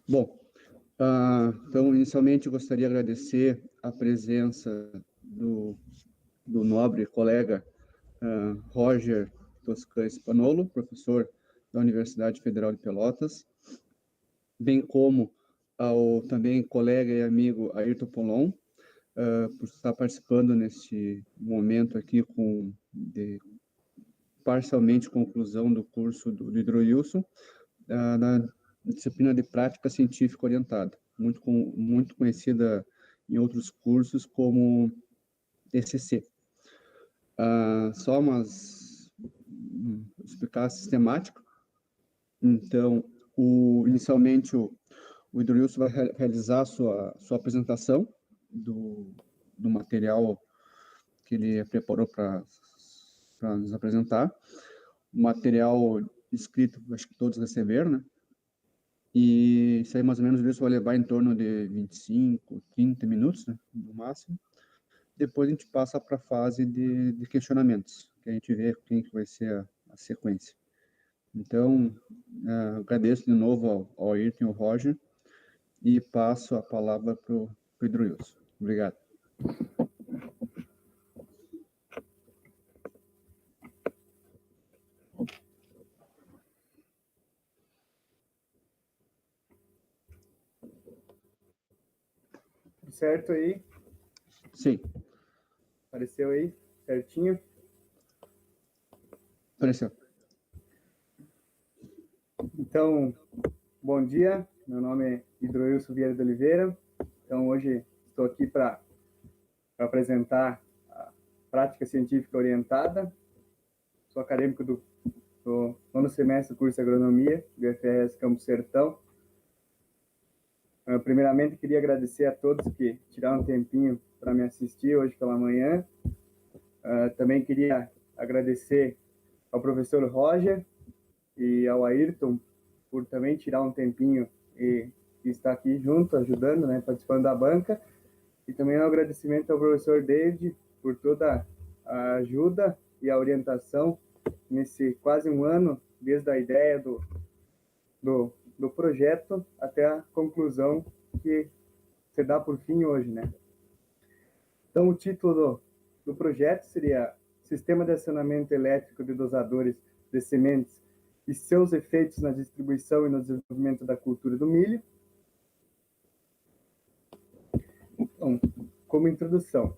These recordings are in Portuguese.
Bom, então, inicialmente, eu gostaria de agradecer a presença do nobre colega Roger Toscan Spagnolo, professor da Universidade Federal de Pelotas, bem como ao também colega e amigo Ayrton Polon, por estar participando neste momento aqui parcialmente conclusão do curso do Hidroilson, na disciplina de prática científica orientada, muito conhecida em outros cursos como TCC. Só explicar a sistemática. Então, inicialmente, o Hidroilson vai realizar a sua apresentação do material que ele preparou para nos apresentar. O material escrito, acho que todos receberam, né? E isso aí, mais ou menos, isso vai levar em torno de 25, 30 minutos, né, no máximo. Depois a gente passa para a fase de questionamentos, que a gente vê quem que vai ser a sequência. Então, agradeço de novo ao Ayrton e ao Roger e passo a palavra para o Hidroilson. Obrigado. Certo aí? Sim. Apareceu aí? Certinho? Apareceu. Então, bom dia. Meu nome é Hidroilson Vieira de Oliveira. Então, hoje estou aqui para apresentar a prática científica orientada. Sou acadêmico do nono semestre do curso de agronomia do UFRS Campo Sertão. Primeiramente, queria agradecer a todos que tiraram um tempinho para me assistir hoje pela manhã. Também queria agradecer ao professor Roger e ao Ayrton por também tirar um tempinho e estar aqui junto, ajudando, né, participando da banca. E também um agradecimento ao professor David por toda a ajuda e a orientação nesse quase um ano, desde a ideia do projeto até a conclusão que se dá por fim hoje, né? Então, o título do projeto seria Sistema de Acionamento Elétrico de Dosadores de Sementes e seus efeitos na distribuição e no desenvolvimento da cultura do milho. Então, como introdução,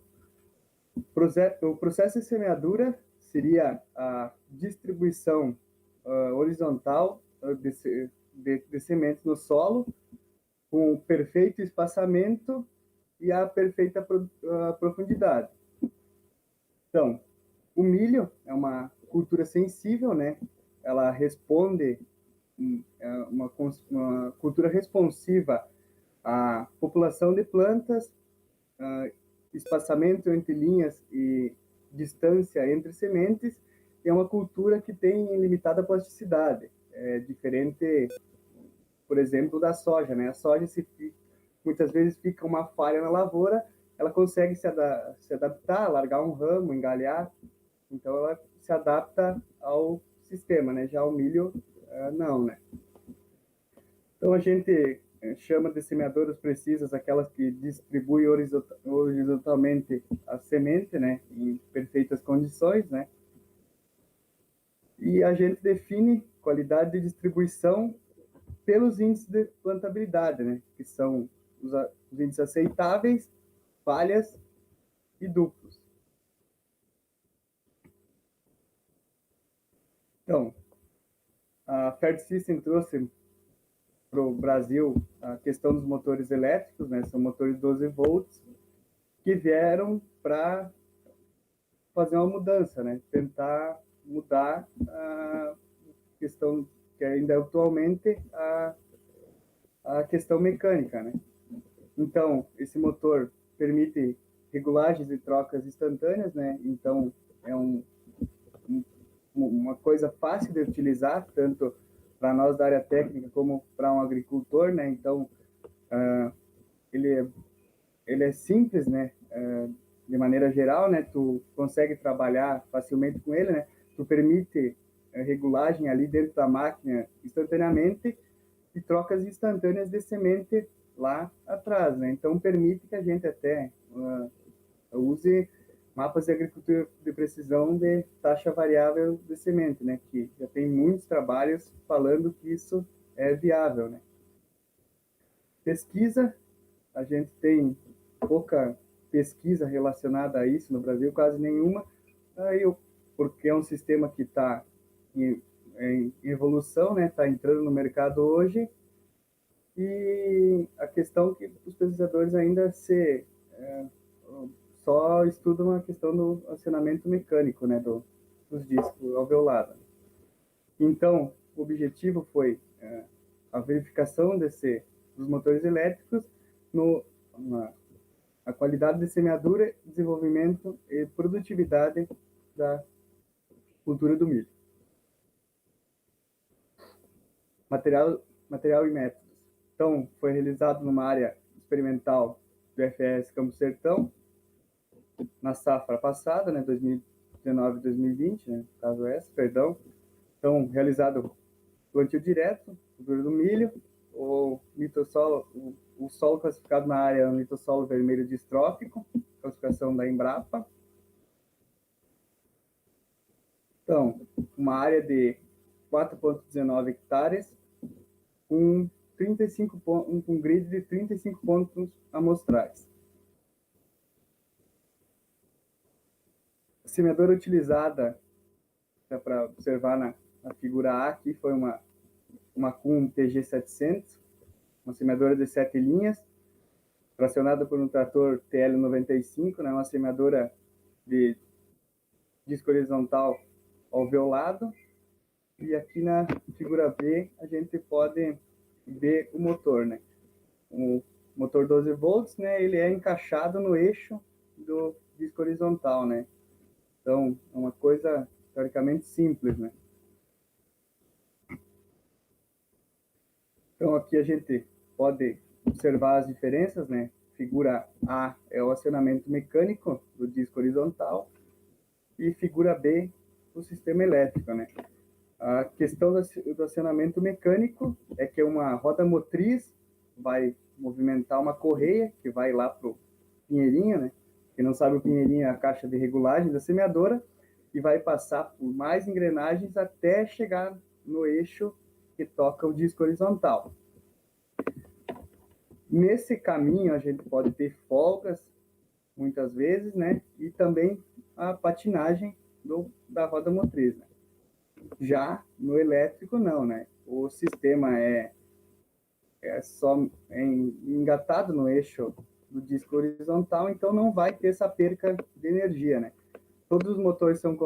o processo de semeadura seria a distribuição horizontal de sementes no solo, com o perfeito espaçamento e a perfeita profundidade. Então, o milho é uma cultura sensível, né? Ela responde, uma cultura responsiva à população de plantas, espaçamento entre linhas e distância entre sementes, e é uma cultura que tem limitada plasticidade, diferente, por exemplo, da soja, né? A soja, muitas vezes fica uma falha na lavoura, ela consegue se adaptar, largar um ramo, engalhar, então ela se adapta ao sistema, né? Já o milho, não, né? Então a gente chama de semeadoras precisas aquelas que distribuem horizontalmente a semente, né? Em perfeitas condições, né? E a gente define qualidade de distribuição pelos índices de plantabilidade, né? Que são os índices aceitáveis, falhas e duplos. Então, a Ferd System trouxe para o Brasil a questão dos motores elétricos, né? São motores 12 volts, que vieram para fazer uma mudança, né? Tentar mudar a questão que ainda atualmente a questão mecânica, né? Então, esse motor permite regulagens e trocas instantâneas, né? Então, é uma coisa fácil de utilizar, tanto para nós da área técnica como para um agricultor, né? Então, ele é simples, né? De maneira geral, né? Tu consegue trabalhar facilmente com ele, né? Tu permite regulagem ali dentro da máquina instantaneamente e trocas instantâneas de semente lá atrás, né? Então, permite que a gente até use mapas de agricultura de precisão de taxa variável de semente, né? Que já tem muitos trabalhos falando que isso é viável, né? Pesquisa, a gente tem pouca pesquisa relacionada a isso no Brasil, quase nenhuma, porque é um sistema que está em evolução, né? Está entrando no mercado hoje, e a questão que os pesquisadores ainda só estudam a questão do acionamento mecânico, né, dos discos alveolados. Então, o objetivo foi a verificação dos motores elétricos a qualidade de semeadura, desenvolvimento e produtividade da cultura do milho. Material e métodos. Então, foi realizado numa área experimental do FS Campo Sertão, na safra passada, né, 2019 e 2020, né, caso esse, perdão. Então, realizado plantio direto, cultura do milho, o solo classificado na área é um litossolo vermelho distrófico, classificação da Embrapa. Então, uma área de 4,19 hectares, com um grid de 35 pontos amostrais. A semeadora utilizada, para observar na figura A aqui, foi uma Kuhn TG700, uma semeadora de 7 linhas, tracionada por um trator TL95, né, uma semeadora de disco horizontal alveolado. E aqui na figura B a gente pode ver o motor, né? O motor 12 volts, né, ele é encaixado no eixo do disco horizontal, né? Então, é uma coisa teoricamente simples, né? Então, aqui a gente pode observar as diferenças, né? Figura A é o acionamento mecânico do disco horizontal e figura B, o sistema elétrico, né? A questão do acionamento mecânico é que uma roda motriz vai movimentar uma correia que vai lá para o pinheirinho, né? Quem não sabe, o pinheirinho é a caixa de regulagem da semeadora, e vai passar por mais engrenagens até chegar no eixo que toca o disco horizontal. Nesse caminho, a gente pode ter folgas, muitas vezes, né? E também a patinagem da roda motriz, né? Já no elétrico, não, né? O sistema é só engatado no eixo do disco horizontal, então não vai ter essa perca de energia, né? Todos os motores são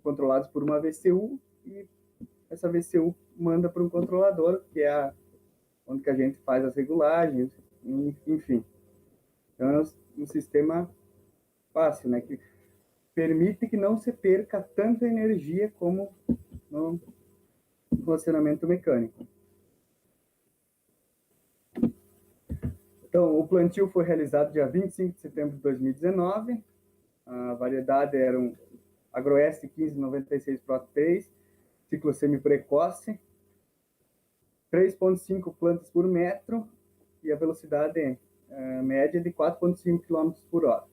controlados por uma VCU, e essa VCU manda para um controlador, que é onde que a gente faz as regulagens, enfim. Então é um sistema fácil, né? Que permite que não se perca tanta energia como no acionamento mecânico. Então, o plantio foi realizado dia 25 de setembro de 2019. A variedade era um Agroeste 1596 Pro 3, ciclo semi-precoce, 3,5 plantas por metro e a velocidade média de 4,5 km por hora.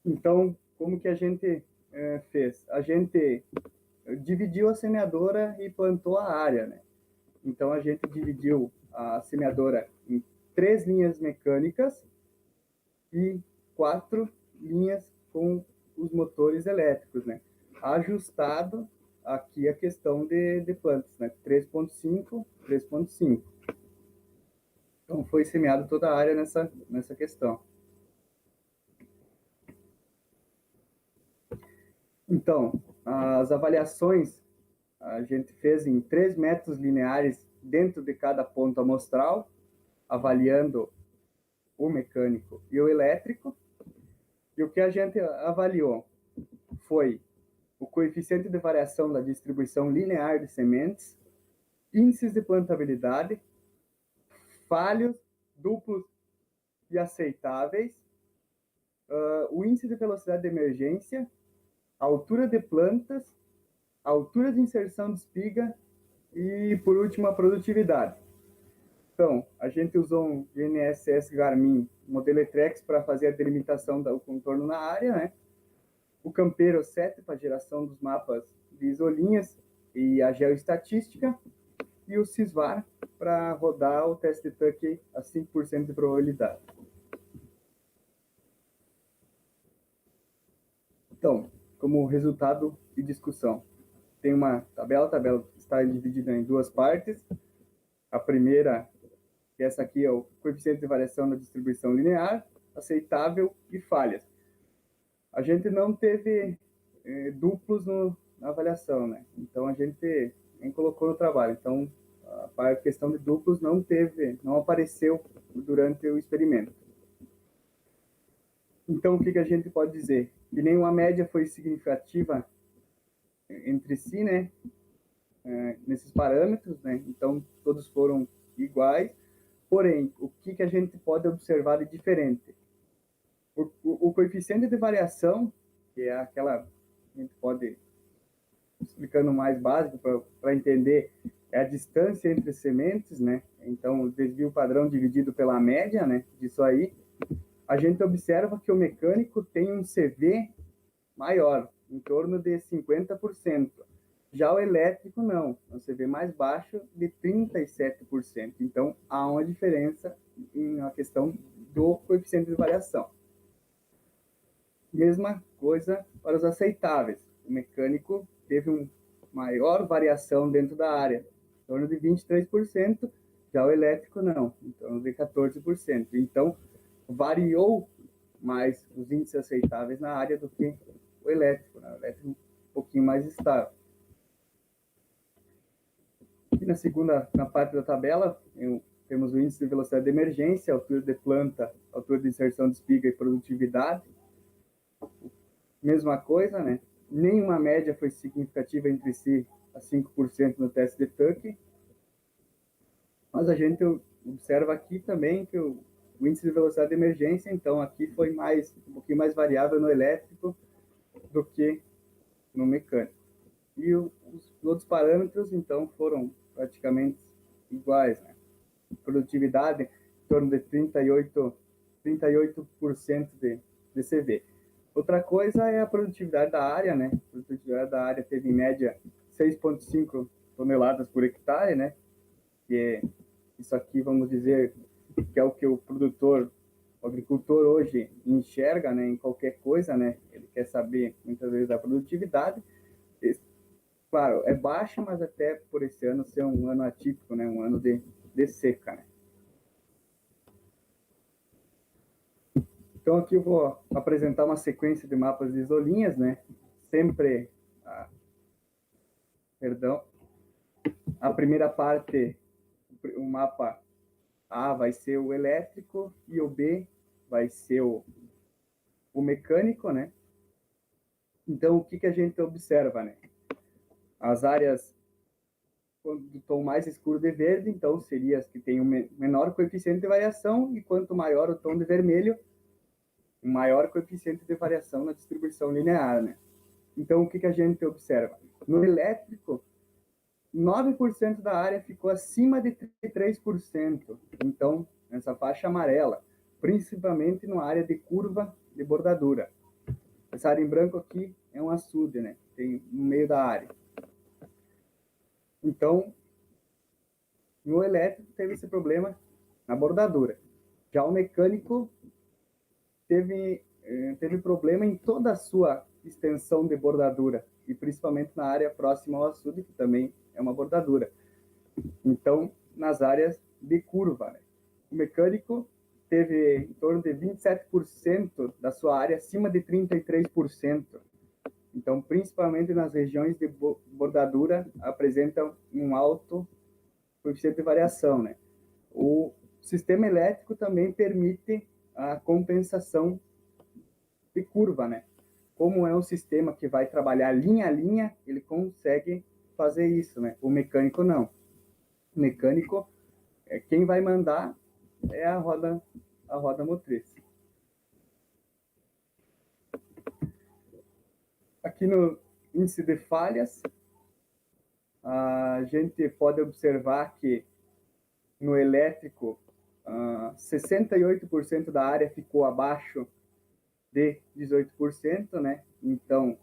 Então, como que a gente fez? A gente dividiu a semeadora e plantou a área, né? Então, a gente dividiu a semeadora em 3 linhas mecânicas e 4 linhas com os motores elétricos, né? Ajustado aqui a questão de plantas, né? 3,5, 3,5. Então, foi semeado toda a área nessa questão. Então, as avaliações a gente fez em 3 metros lineares dentro de cada ponto amostral, avaliando o mecânico e o elétrico. E o que a gente avaliou foi o coeficiente de variação da distribuição linear de sementes, índices de plantabilidade, falhos duplos e aceitáveis, o índice de velocidade de emergência altura de plantas, altura de inserção de espiga e, por último, a produtividade. Então, a gente usou um GNSS Garmin, modelo Etrex, para fazer a delimitação do contorno na área, né? O Campeiro 7 para geração dos mapas de isolinhas e a geoestatística, e o Sysvar para rodar o teste de tuck a 5% de probabilidade. Então, como resultado e discussão, tem uma tabela, a tabela está dividida em duas partes. A primeira, essa aqui é o coeficiente de variação na distribuição linear, aceitável e falhas. A gente não teve duplos na avaliação, né? Então a gente nem colocou no trabalho. Então a questão de duplos não apareceu durante o experimento. Então o que a gente pode dizer? Que nenhuma média foi significativa entre si, né? Nesses parâmetros, né? Então todos foram iguais. Porém, o que a gente pode observar de diferente? O coeficiente de variação, que é aquela, a gente pode, explicando mais básico para entender, é a distância entre sementes, né? Então, o desvio padrão dividido pela média, né? Disso aí, a gente observa que o mecânico tem um CV maior, em torno de 50%. Já o elétrico, não. Um CV mais baixo, de 37%. Então, há uma diferença na questão do coeficiente de variação. Mesma coisa para os aceitáveis. O mecânico teve uma maior variação dentro da área, em torno de 23%, já o elétrico não, em torno de 14%. Então, variou mais os índices aceitáveis na área do que o elétrico, né? O elétrico um pouquinho mais estável. Aqui na parte da tabela, temos o índice de velocidade de emergência, altura de planta, altura de inserção de espiga e produtividade. Mesma coisa, né? Nenhuma média foi significativa entre si a 5% no teste de tuck. Mas a gente observa aqui também que o índice de velocidade de emergência, então, aqui foi um pouquinho mais variável no elétrico do que no mecânico. E os outros parâmetros, então, foram praticamente iguais, né? Produtividade, em torno de 38% de CV. Outra coisa é a produtividade da área, né? A produtividade da área teve, em média, 6,5 toneladas por hectare, né? Que é, isso aqui, vamos dizer, que é o que o agricultor hoje enxerga, né? Em qualquer coisa, né? Ele quer saber, muitas vezes, da produtividade. Claro, é baixa, mas até por esse ano ser um ano atípico, né? Um ano de seca, né? Então, aqui eu vou apresentar uma sequência de mapas de isolinhas, né? Sempre, a primeira parte, o mapa A vai ser o elétrico e o B vai ser o mecânico, né? Então, o que a gente observa, né? As áreas do tom mais escuro de verde, então, seriam as que têm um menor coeficiente de variação, e quanto maior o tom de vermelho, maior coeficiente de variação na distribuição linear, né? Então, o que a gente observa? No elétrico, 9% da área ficou acima de 33%. Então, nessa faixa amarela, principalmente na área de curva de bordadura. Essa área em branco aqui é um açude, né? Tem no meio da área. Então, no elétrico teve esse problema na bordadura. Já o mecânico teve problema em toda a sua extensão de bordadura, e principalmente na área próxima ao açude, que também é uma bordadura. Então, nas áreas de curva, né? O mecânico teve em torno de 27% da sua área acima de 33%. Então, principalmente nas regiões de bordadura, apresentam um alto coeficiente de variação, né? O sistema elétrico também permite a compensação de curva, né? Como é um sistema que vai trabalhar linha a linha, ele consegue fazer isso, né? O mecânico não. O mecânico, quem vai mandar é a roda motriz. Aqui no índice de falhas, a gente pode observar que no elétrico, 68% da área ficou abaixo de 18%, né? Então,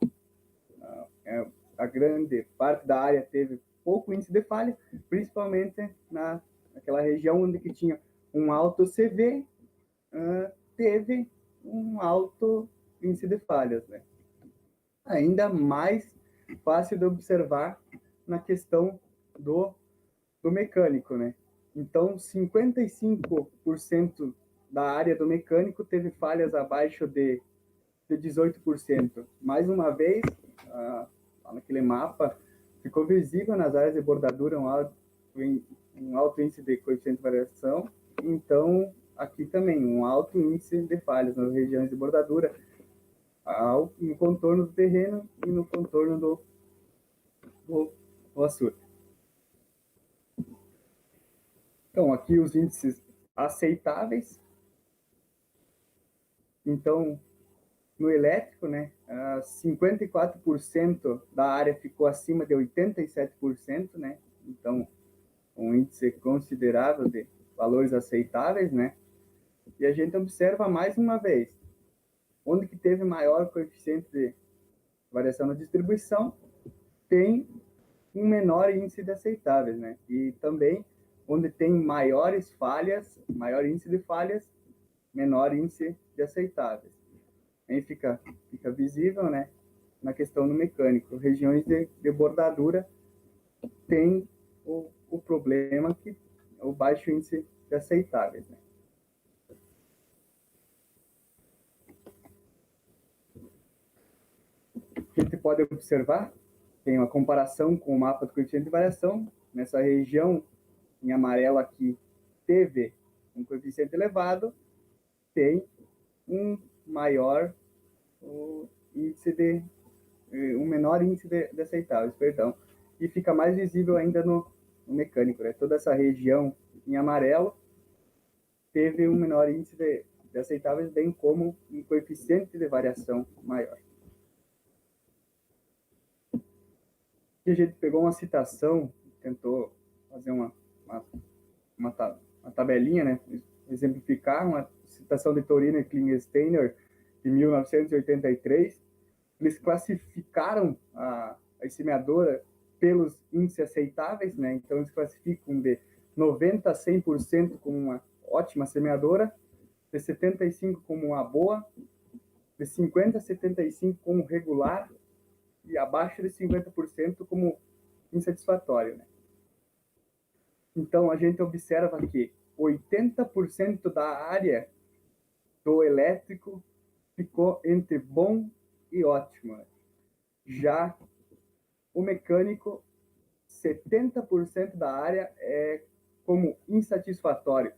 a grande parte da área teve pouco índice de falha, principalmente naquela região onde que tinha um alto CV, teve um alto índice de falhas, né? Ainda mais fácil de observar na questão do mecânico, né? Então, 55% da área do mecânico teve falhas abaixo de 18%. Mais uma vez, naquele mapa, ficou visível nas áreas de bordadura um alto índice de coeficiente de variação. Então, aqui também, um alto índice de falhas nas regiões de bordadura, no contorno do terreno e no contorno do açude. Então, aqui os índices aceitáveis. Então, no elétrico, né, 54% da área ficou acima de 87%, né? Então, um índice considerável de valores aceitáveis, né? E a gente observa mais uma vez, onde que teve maior coeficiente de variação na distribuição, tem um menor índice de aceitáveis, né? E também, onde tem maiores falhas, maior índice de falhas, menor índice de aceitáveis. Aí fica visível, né, na questão do mecânico. Regiões de bordadura tem o problema que é o baixo índice de aceitáveis, né? A gente pode observar, tem uma comparação com o mapa do coeficiente de variação. Nessa região, em amarelo aqui, teve um coeficiente elevado, tem um maior índice um menor índice de aceitáveis, perdão, e fica mais visível ainda no mecânico, né? Toda essa região em amarelo teve um menor índice de aceitáveis, bem como um coeficiente de variação maior. Aqui a gente pegou uma citação, tentou fazer uma tabelinha, né? Exemplificar uma citação de Torino e Klingensteiner, de 1983. Eles classificaram a semeadora pelos índices aceitáveis, né? Então, eles classificam de 90% a 100% como uma ótima semeadora, de 75% como uma boa, de 50% a 75% como regular e abaixo de 50% como insatisfatório, né? Então, a gente observa que 80% da área do elétrico ficou entre bom e ótimo, né? Já o mecânico, 70% da área é como insatisfatório,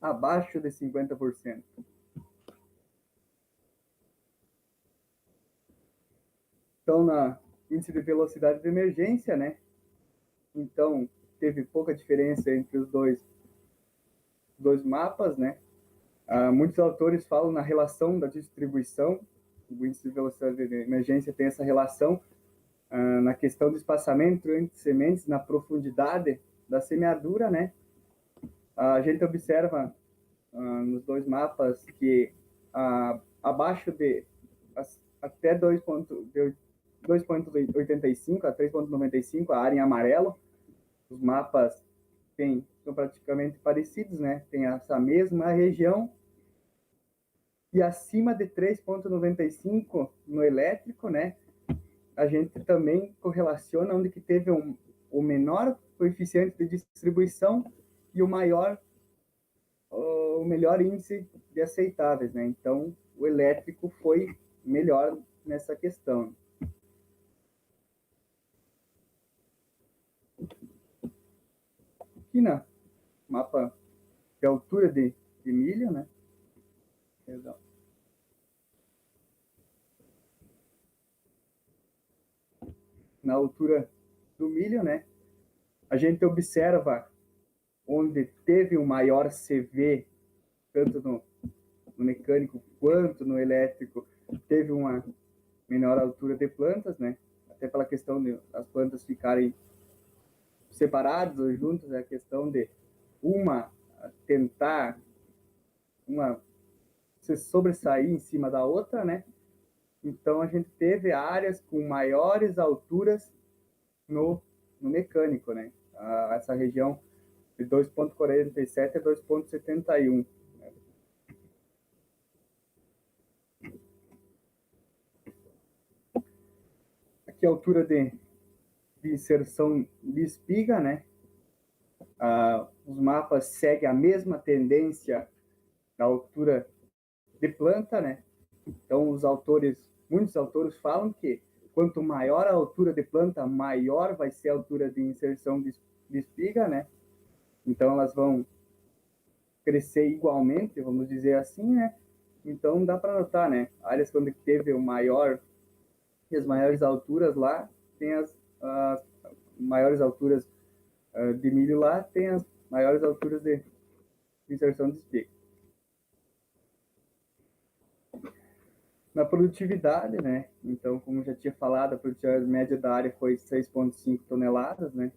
abaixo de 50%. Então, na índice de velocidade de emergência, né? Então, teve pouca diferença entre os dois mapas, né? Muitos autores falam na relação da distribuição. O índice de velocidade de emergência tem essa relação na questão do espaçamento entre sementes, na profundidade da semeadura, né? A gente observa nos dois mapas que abaixo de até 2,85 a 3,95, a área em amarelo, os mapas são praticamente parecidos, né? Tem essa mesma região. E acima de 3,95 no elétrico, né? A gente também correlaciona onde que teve o menor coeficiente de distribuição e o melhor índice de aceitáveis, né? Então, o elétrico foi melhor nessa questão. Aqui na mapa de altura de milho, né? Perdão. Na altura do milho, né? A gente observa onde teve o maior CV, tanto no mecânico quanto no elétrico, teve uma menor altura de plantas, né? Até pela questão de as plantas ficarem separadas ou juntas, é a questão de uma tentar se sobressair em cima da outra, né? Então, a gente teve áreas com maiores alturas no mecânico, né? Essa região de 2,47 a 2,71. Aqui a altura de inserção de espiga, né? Os mapas seguem a mesma tendência da altura de planta, né? Então, muitos autores falam que quanto maior a altura de planta, maior vai ser a altura de inserção de espiga, né? Então, elas vão crescer igualmente, vamos dizer assim, né? Então, dá para notar, né? Áreas quando teve as maiores alturas lá, tem as maiores alturas de milho lá, tem as maiores alturas de inserção de espiga. Na produtividade, né? Então, como já tinha falado, a produtividade média da área foi 6,5 toneladas, né?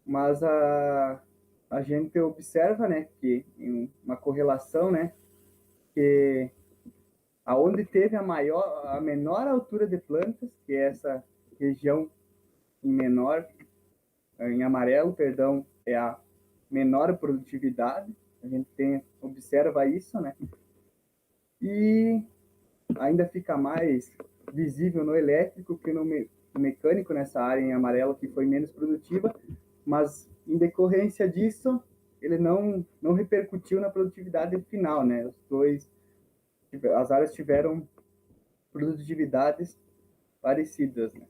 Mas a gente observa, né, que em uma correlação, né, que aonde teve a menor altura de plantas, que é essa região em amarelo, perdão, é a menor produtividade. A gente observa isso, né? E ainda fica mais visível no elétrico que no mecânico, nessa área em amarelo que foi menos produtiva, mas em decorrência disso, ele não repercutiu na produtividade final, né? As áreas tiveram produtividades parecidas, né?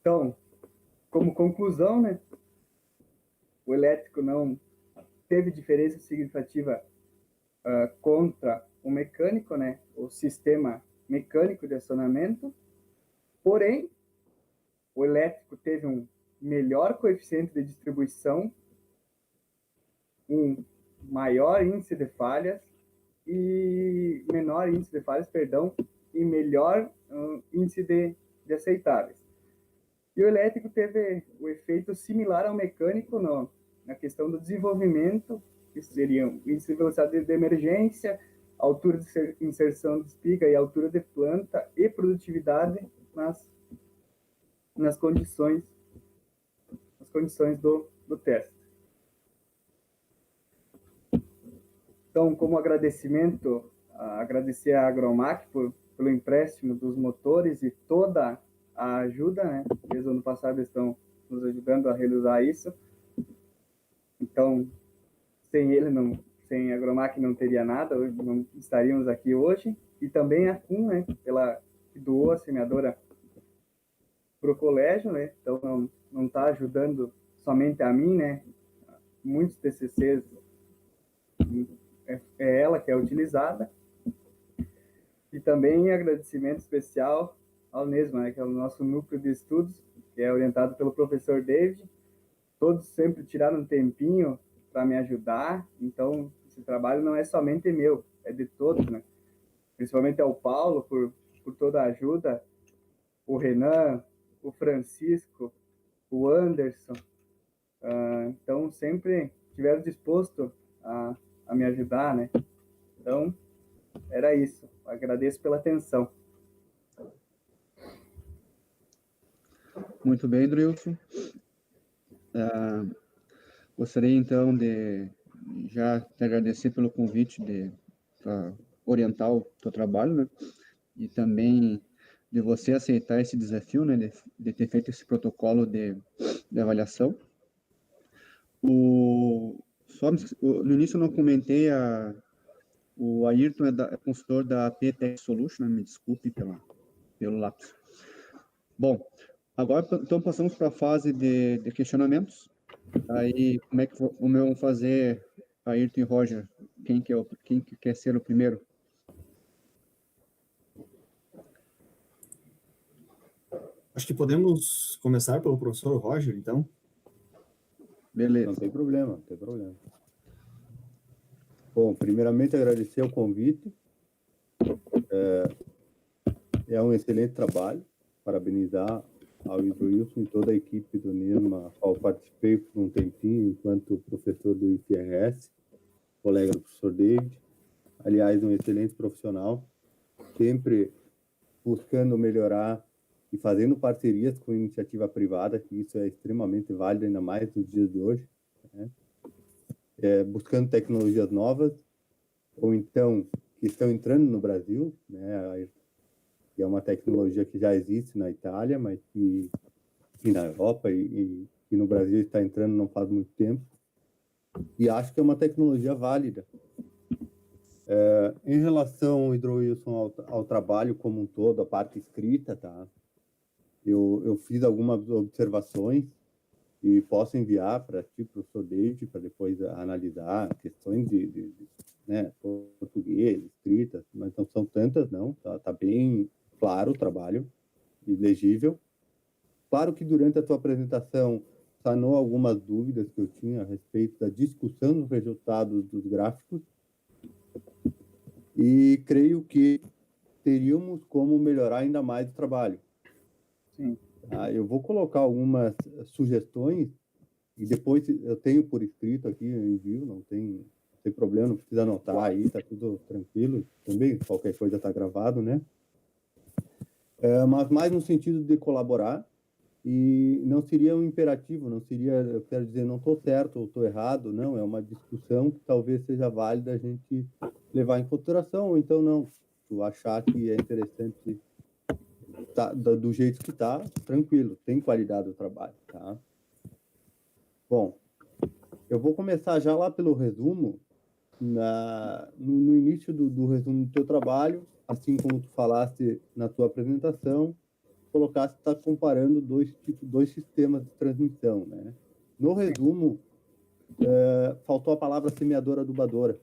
Então, como conclusão, né? O elétrico não teve diferença significativa contra o mecânico, né? O sistema mecânico de acionamento. Porém, o elétrico teve um melhor coeficiente de distribuição, um maior índice de falhas e menor índice de falhas, perdão, e melhor índice de aceitáveis. E o elétrico teve o efeito similar ao mecânico na questão do desenvolvimento, que seriam índice de velocidade de emergência, altura de inserção de espiga e altura de planta e produtividade nas condições do teste. Então, como agradecimento, agradecer à Agromac pelo empréstimo dos motores e toda a ajuda, né? Desde o ano passado eles estão nos ajudando a realizar isso. Então, sem a Agromac não teria nada, não estaríamos aqui hoje. E também a CUN, né? Que doou a semeadora para o colégio, né? Então, não está ajudando somente a mim, né? Muitos TCCs é ela que é utilizada. E também agradecimento especial ao NESMA, né, que é o nosso núcleo de estudos, que é orientado pelo professor David. Todos sempre tiraram um tempinho para me ajudar, então esse trabalho não é somente meu, é de todos, né? Principalmente ao Paulo por toda a ajuda, o Renan, o Francisco, o Anderson, então sempre estiveram dispostos a me ajudar, né? Então, era isso. Agradeço pela atenção. Muito bem, Drilson. Gostaria, então, de já te agradecer pelo convite para orientar o teu trabalho, né? E também de você aceitar esse desafio, né? De ter feito esse protocolo de avaliação. No início eu não comentei, o Ayrton é consultor da PTech Solution, né? Me desculpe pelo lápis. Bom, agora então passamos para a fase de questionamentos. Aí, como vamos fazer, Ayrton e Roger? Quem que quer ser o primeiro? Acho que podemos começar pelo professor Roger, então. Beleza. Não tem problema, não tem problema. Bom, primeiramente agradecer o convite. É um excelente trabalho. Parabenizar ao Hidroilson e toda a equipe do NEMA, a qual participei por um tempinho enquanto professor do ICRS, colega do professor David. Aliás, um excelente profissional, sempre buscando melhorar e fazendo parcerias com a iniciativa privada, que isso é extremamente válido, ainda mais nos dias de hoje, né? Buscando tecnologias novas, ou então que estão entrando no Brasil, né? Que é uma tecnologia que já existe na Itália, mas que na Europa e no Brasil está entrando não faz muito tempo. E acho que é uma tecnologia válida. Em relação, Hidroilson, ao trabalho como um todo, a parte escrita, tá? Eu fiz algumas observações e posso enviar para ti, professor David, para depois analisar questões de né, português, escrita, mas não são tantas, não. Tá bem claro o trabalho e legível. Claro que durante a tua apresentação sanou algumas dúvidas que eu tinha a respeito da discussão dos resultados dos gráficos e creio que teríamos como melhorar ainda mais o trabalho. Sim. Eu vou colocar algumas sugestões e depois eu tenho por escrito aqui, eu envio, não tem problema, não precisa anotar aí, tá tudo tranquilo. Também qualquer coisa está gravado, né? Mas mais no sentido de colaborar, e não seria um imperativo, não seria, eu quero dizer, não estou certo ou estou errado, não, é uma discussão que talvez seja válida a gente levar em consideração, ou então não, tu achar que é interessante do jeito que está, tranquilo, tem qualidade do trabalho, tá? Bom, eu vou começar já lá pelo resumo, no início do resumo do teu trabalho, assim como tu falaste na tua apresentação, colocaste que está comparando dois sistemas de transmissão, né? No resumo, faltou a palavra semeadora-adubadora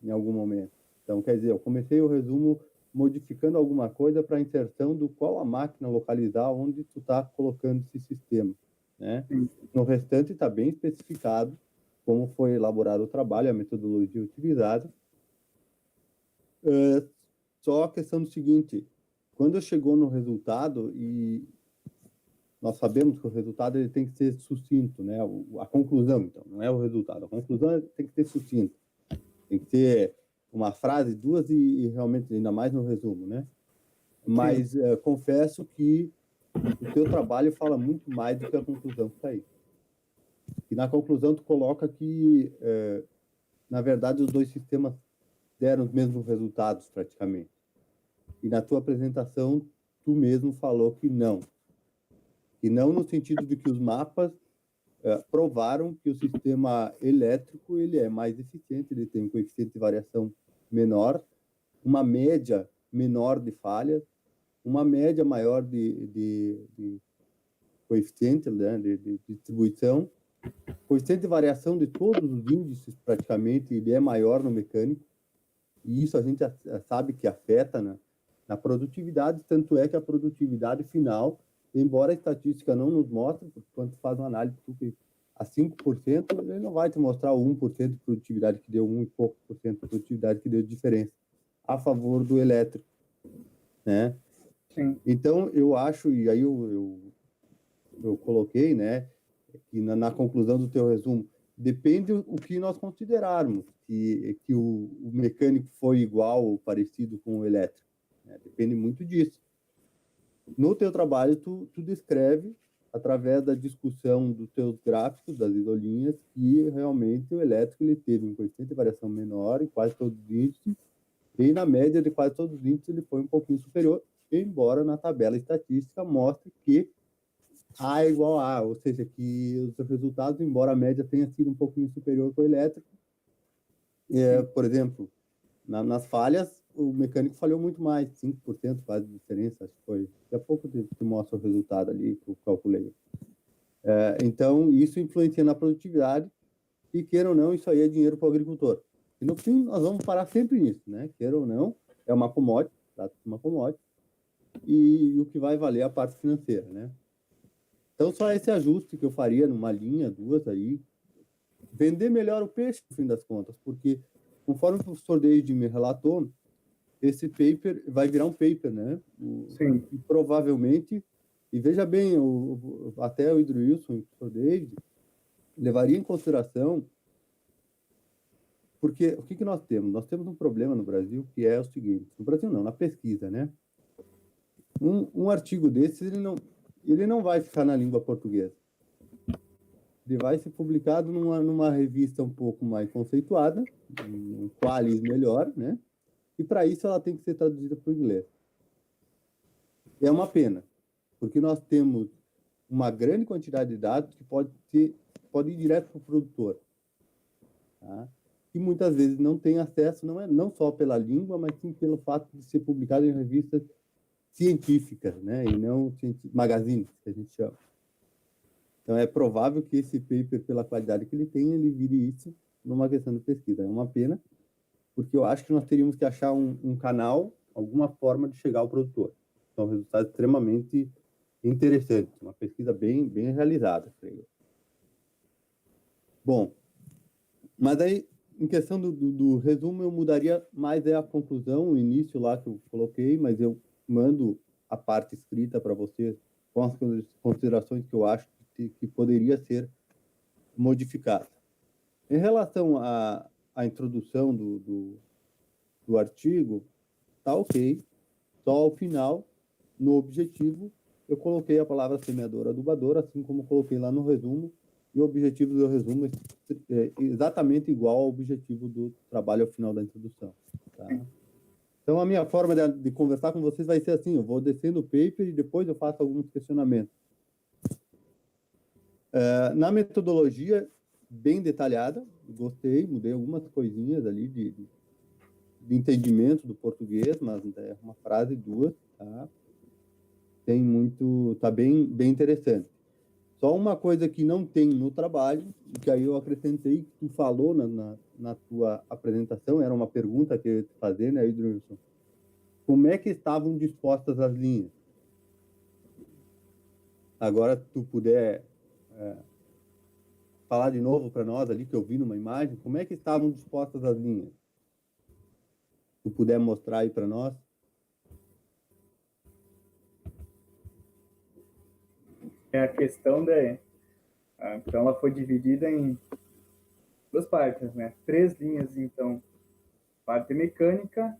em algum momento. Então, quer dizer, eu comecei o resumo modificando alguma coisa para a inserção do qual a máquina localizar onde tu está colocando esse sistema, né? No restante está bem especificado como foi elaborado o trabalho, a metodologia utilizada. Só a questão do seguinte, quando chegou no resultado, e nós sabemos que o resultado ele tem que ser sucinto, né? A conclusão, então, não é o resultado. A conclusão tem que ser sucinta. Tem que ser uma frase, duas e realmente, ainda mais no resumo, né? Mas confesso que o teu trabalho fala muito mais do que a conclusão que está aí. E na conclusão tu coloca que, na verdade, os dois sistemas deram os mesmos resultados, praticamente. E na tua apresentação, tu mesmo falou que não. E não no sentido de que os mapas provaram que o sistema elétrico ele é mais eficiente, ele tem um coeficiente de variação menor, uma média menor de falhas, uma média maior de coeficiente, né, de distribuição, coeficiente de variação de todos os índices, praticamente, ele é maior no mecânico, e isso a gente sabe que afeta na produtividade, tanto é que a produtividade final, embora a estatística não nos mostre, porque quando faz uma análise a 5%, ele não vai te mostrar o 1% de produtividade que deu 1 e pouco por cento de produtividade que deu diferença a favor do elétrico, né? Sim. Então, eu acho, e aí eu coloquei, né, que na conclusão do teu resumo, depende o que nós considerarmos, que o mecânico foi igual ou parecido com o elétrico, né? Depende muito disso. No teu trabalho, tu descreve, através da discussão dos teus gráficos, das isolinhas, que realmente o elétrico ele teve um coeficiente de variação menor em quase todos os índices, e na média de quase todos os índices ele foi um pouquinho superior, embora na tabela estatística mostre que A é igual a A, ou seja, que os resultados, embora a média tenha sido um pouquinho superior para o elétrico, por exemplo, nas falhas, o mecânico falhou muito mais, 5% quase de diferença, acho que foi. Daqui a pouco te mostra o resultado ali, que eu calculei. Então, isso influencia na produtividade, e queira ou não, isso aí é dinheiro para o agricultor. E no fim, nós vamos parar sempre nisso, né? Queira ou não, é uma commodity, trata-se de uma commodity, e o que vai valer é a parte financeira, né? Então, só esse ajuste que eu faria numa linha, duas aí, vender melhor o peixe, no fim das contas, porque conforme o professor David me relatou, esse paper vai virar um paper, né? Sim. E provavelmente, e veja bem, até o Hidro Wilson e o professor David levaria em consideração, porque o que nós temos? Nós temos um problema no Brasil que é o seguinte, no Brasil não, na pesquisa, né? Um artigo desses, ele não vai ficar na língua portuguesa. Ele vai ser publicado numa revista um pouco mais conceituada, um qualis melhor, né? E para isso ela tem que ser traduzida para o inglês. É uma pena, porque nós temos uma grande quantidade de dados que pode ir direto para o produtor, tá? E muitas vezes não tem acesso, não só pela língua, mas sim pelo fato de ser publicado em revistas científicas, né? E não magazines, que a gente chama. Então, é provável que esse paper, pela qualidade que ele tem, ele vire isso numa questão de pesquisa. É uma pena, porque eu acho que nós teríamos que achar um canal, alguma forma de chegar ao produtor. Então, resultado extremamente interessante, uma pesquisa bem realizada, creio. Bom, mas aí, em questão do resumo, eu mudaria mais a conclusão, o início lá que eu coloquei, mas eu mando a parte escrita para vocês com as considerações que eu acho que poderia ser modificada. Em relação à introdução do artigo, tá ok. Só ao final, no objetivo, eu coloquei a palavra semeador adubador, assim como coloquei lá no resumo, e o objetivo do resumo é exatamente igual ao objetivo do trabalho ao final da introdução. Tá? Então, a minha forma de conversar com vocês vai ser assim, eu vou descendo o paper e depois eu faço alguns questionamentos. Na metodologia, bem detalhada, gostei, mudei algumas coisinhas ali de entendimento do português, mas é uma frase, duas, tá? Tá bem interessante. Só uma coisa que não tem no trabalho, e que aí eu acrescentei, que tu falou na tua apresentação, era uma pergunta que eu ia te fazer, né, Hidrolson? Como é que estavam dispostas as linhas? Agora, se tu puder falar de novo para nós ali, que eu vi numa imagem, como é que estavam dispostas as linhas? Se tu puder mostrar aí para nós. É a questão então ela foi dividida em duas partes, né? 3 linhas, então, parte mecânica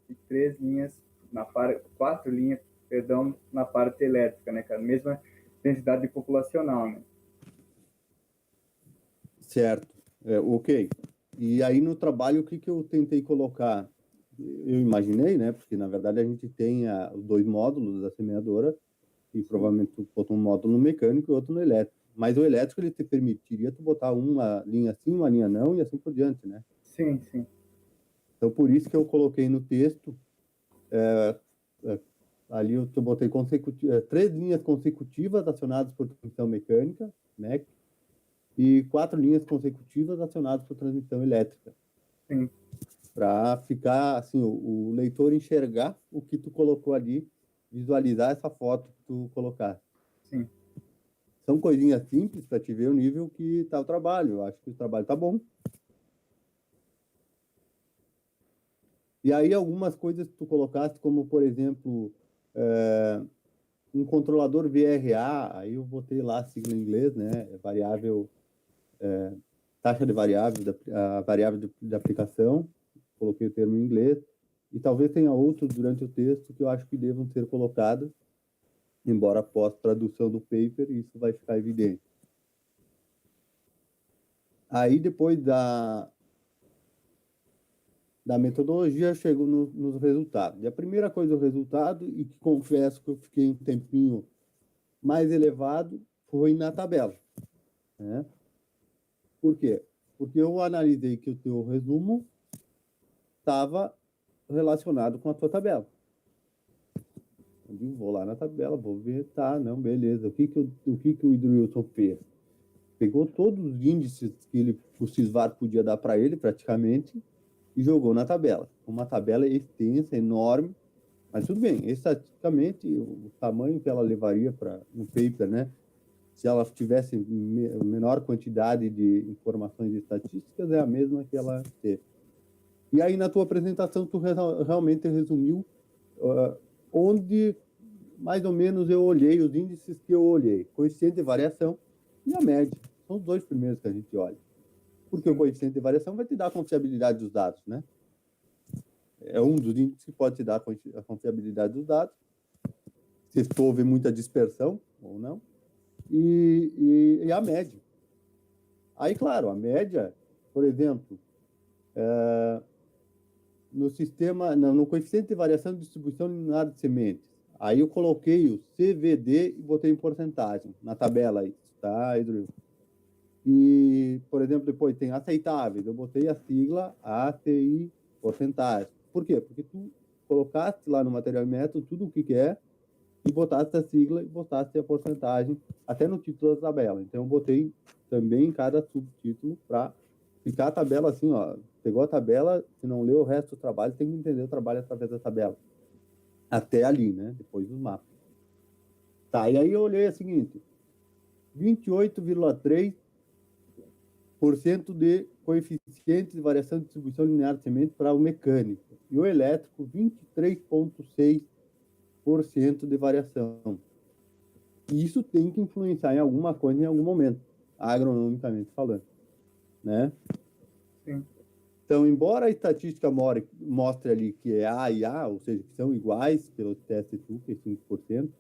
e 3 linhas na parte, 4 linhas, perdão, na parte elétrica, né? Com a mesma densidade populacional, né? Certo, ok. E aí no trabalho, o que eu tentei colocar? Eu imaginei, né? Porque na verdade a gente tem os 2 módulos da semeadora e provavelmente tu botou um módulo no mecânico e outro no elétrico. Mas o elétrico ele te permitiria tu botar uma linha assim, uma linha não e assim por diante, né? Sim. Então por isso que eu coloquei no texto ali eu botei 3 linhas consecutivas acionadas por transmissão mecânica, MEC, e 4 linhas consecutivas acionadas por transmissão elétrica. Sim. Para ficar, assim, o leitor enxergar o que tu colocou ali, visualizar essa foto que tu colocaste. Sim. São coisinhas simples para te ver o nível que está o trabalho. Eu acho que o trabalho está bom. E aí algumas coisas que tu colocaste, como, por exemplo, um controlador VRA, aí eu botei lá a sigla em inglês, né? Variável... taxa de variável, a variável de aplicação, coloquei o termo em inglês, e talvez tenha outros durante o texto que eu acho que devam ser colocados, embora após tradução do paper, isso vai ficar evidente. Aí, depois da metodologia, eu chego nos resultados. E a primeira coisa, o resultado, e que confesso que eu fiquei um tempinho mais elevado, foi na tabela, né? Por quê? Porque eu analisei que o teu resumo estava relacionado com a tua tabela. Eu digo, vou lá na tabela, vou ver, tá, não, beleza. O que o Hidrolson fez? Pegou todos os índices que o Sysvar podia dar para ele, praticamente, e jogou na tabela. Uma tabela extensa, enorme, mas tudo bem, estatisticamente, o tamanho que ela levaria para um paper, né? Se ela tivesse menor quantidade de informações estatísticas, é a mesma que ela teve. E aí, na tua apresentação, tu realmente resumiu onde, mais ou menos, eu olhei, os índices que eu olhei. Coeficiente de variação e a média. São os dois primeiros que a gente olha. Porque o coeficiente de variação vai te dar a confiabilidade dos dados, né? É um dos índices que pode te dar a confiabilidade dos dados. Se houve muita dispersão ou não. E a média. Aí, claro, a média, por exemplo, no sistema, no coeficiente de variação de distribuição linear de sementes, aí eu coloquei o CVD e botei em porcentagem na tabela aí, tá, Edrio? E, por exemplo, depois tem aceitáveis, eu botei a sigla ACI porcentagem. Por quê? Porque tu colocaste lá no material e método tudo o que é e botaste a sigla e botaste a porcentagem até no título da tabela. Então, eu botei também em cada subtítulo para ficar a tabela assim, ó. Pegou a tabela, se não leu o resto do trabalho, tem que entender o trabalho através da tabela. Até ali, né? Depois dos mapas. Tá, e aí eu olhei a seguinte, 28,3% de coeficiente de variação de distribuição linear de semente para o mecânico. E o elétrico, 23,6% de variação. E isso tem que influenciar em alguma coisa em algum momento, agronomicamente falando, né? Sim. Então, embora a estatística mostre ali que é A e A, ou seja, que são iguais pelo teste TUC, é 5%,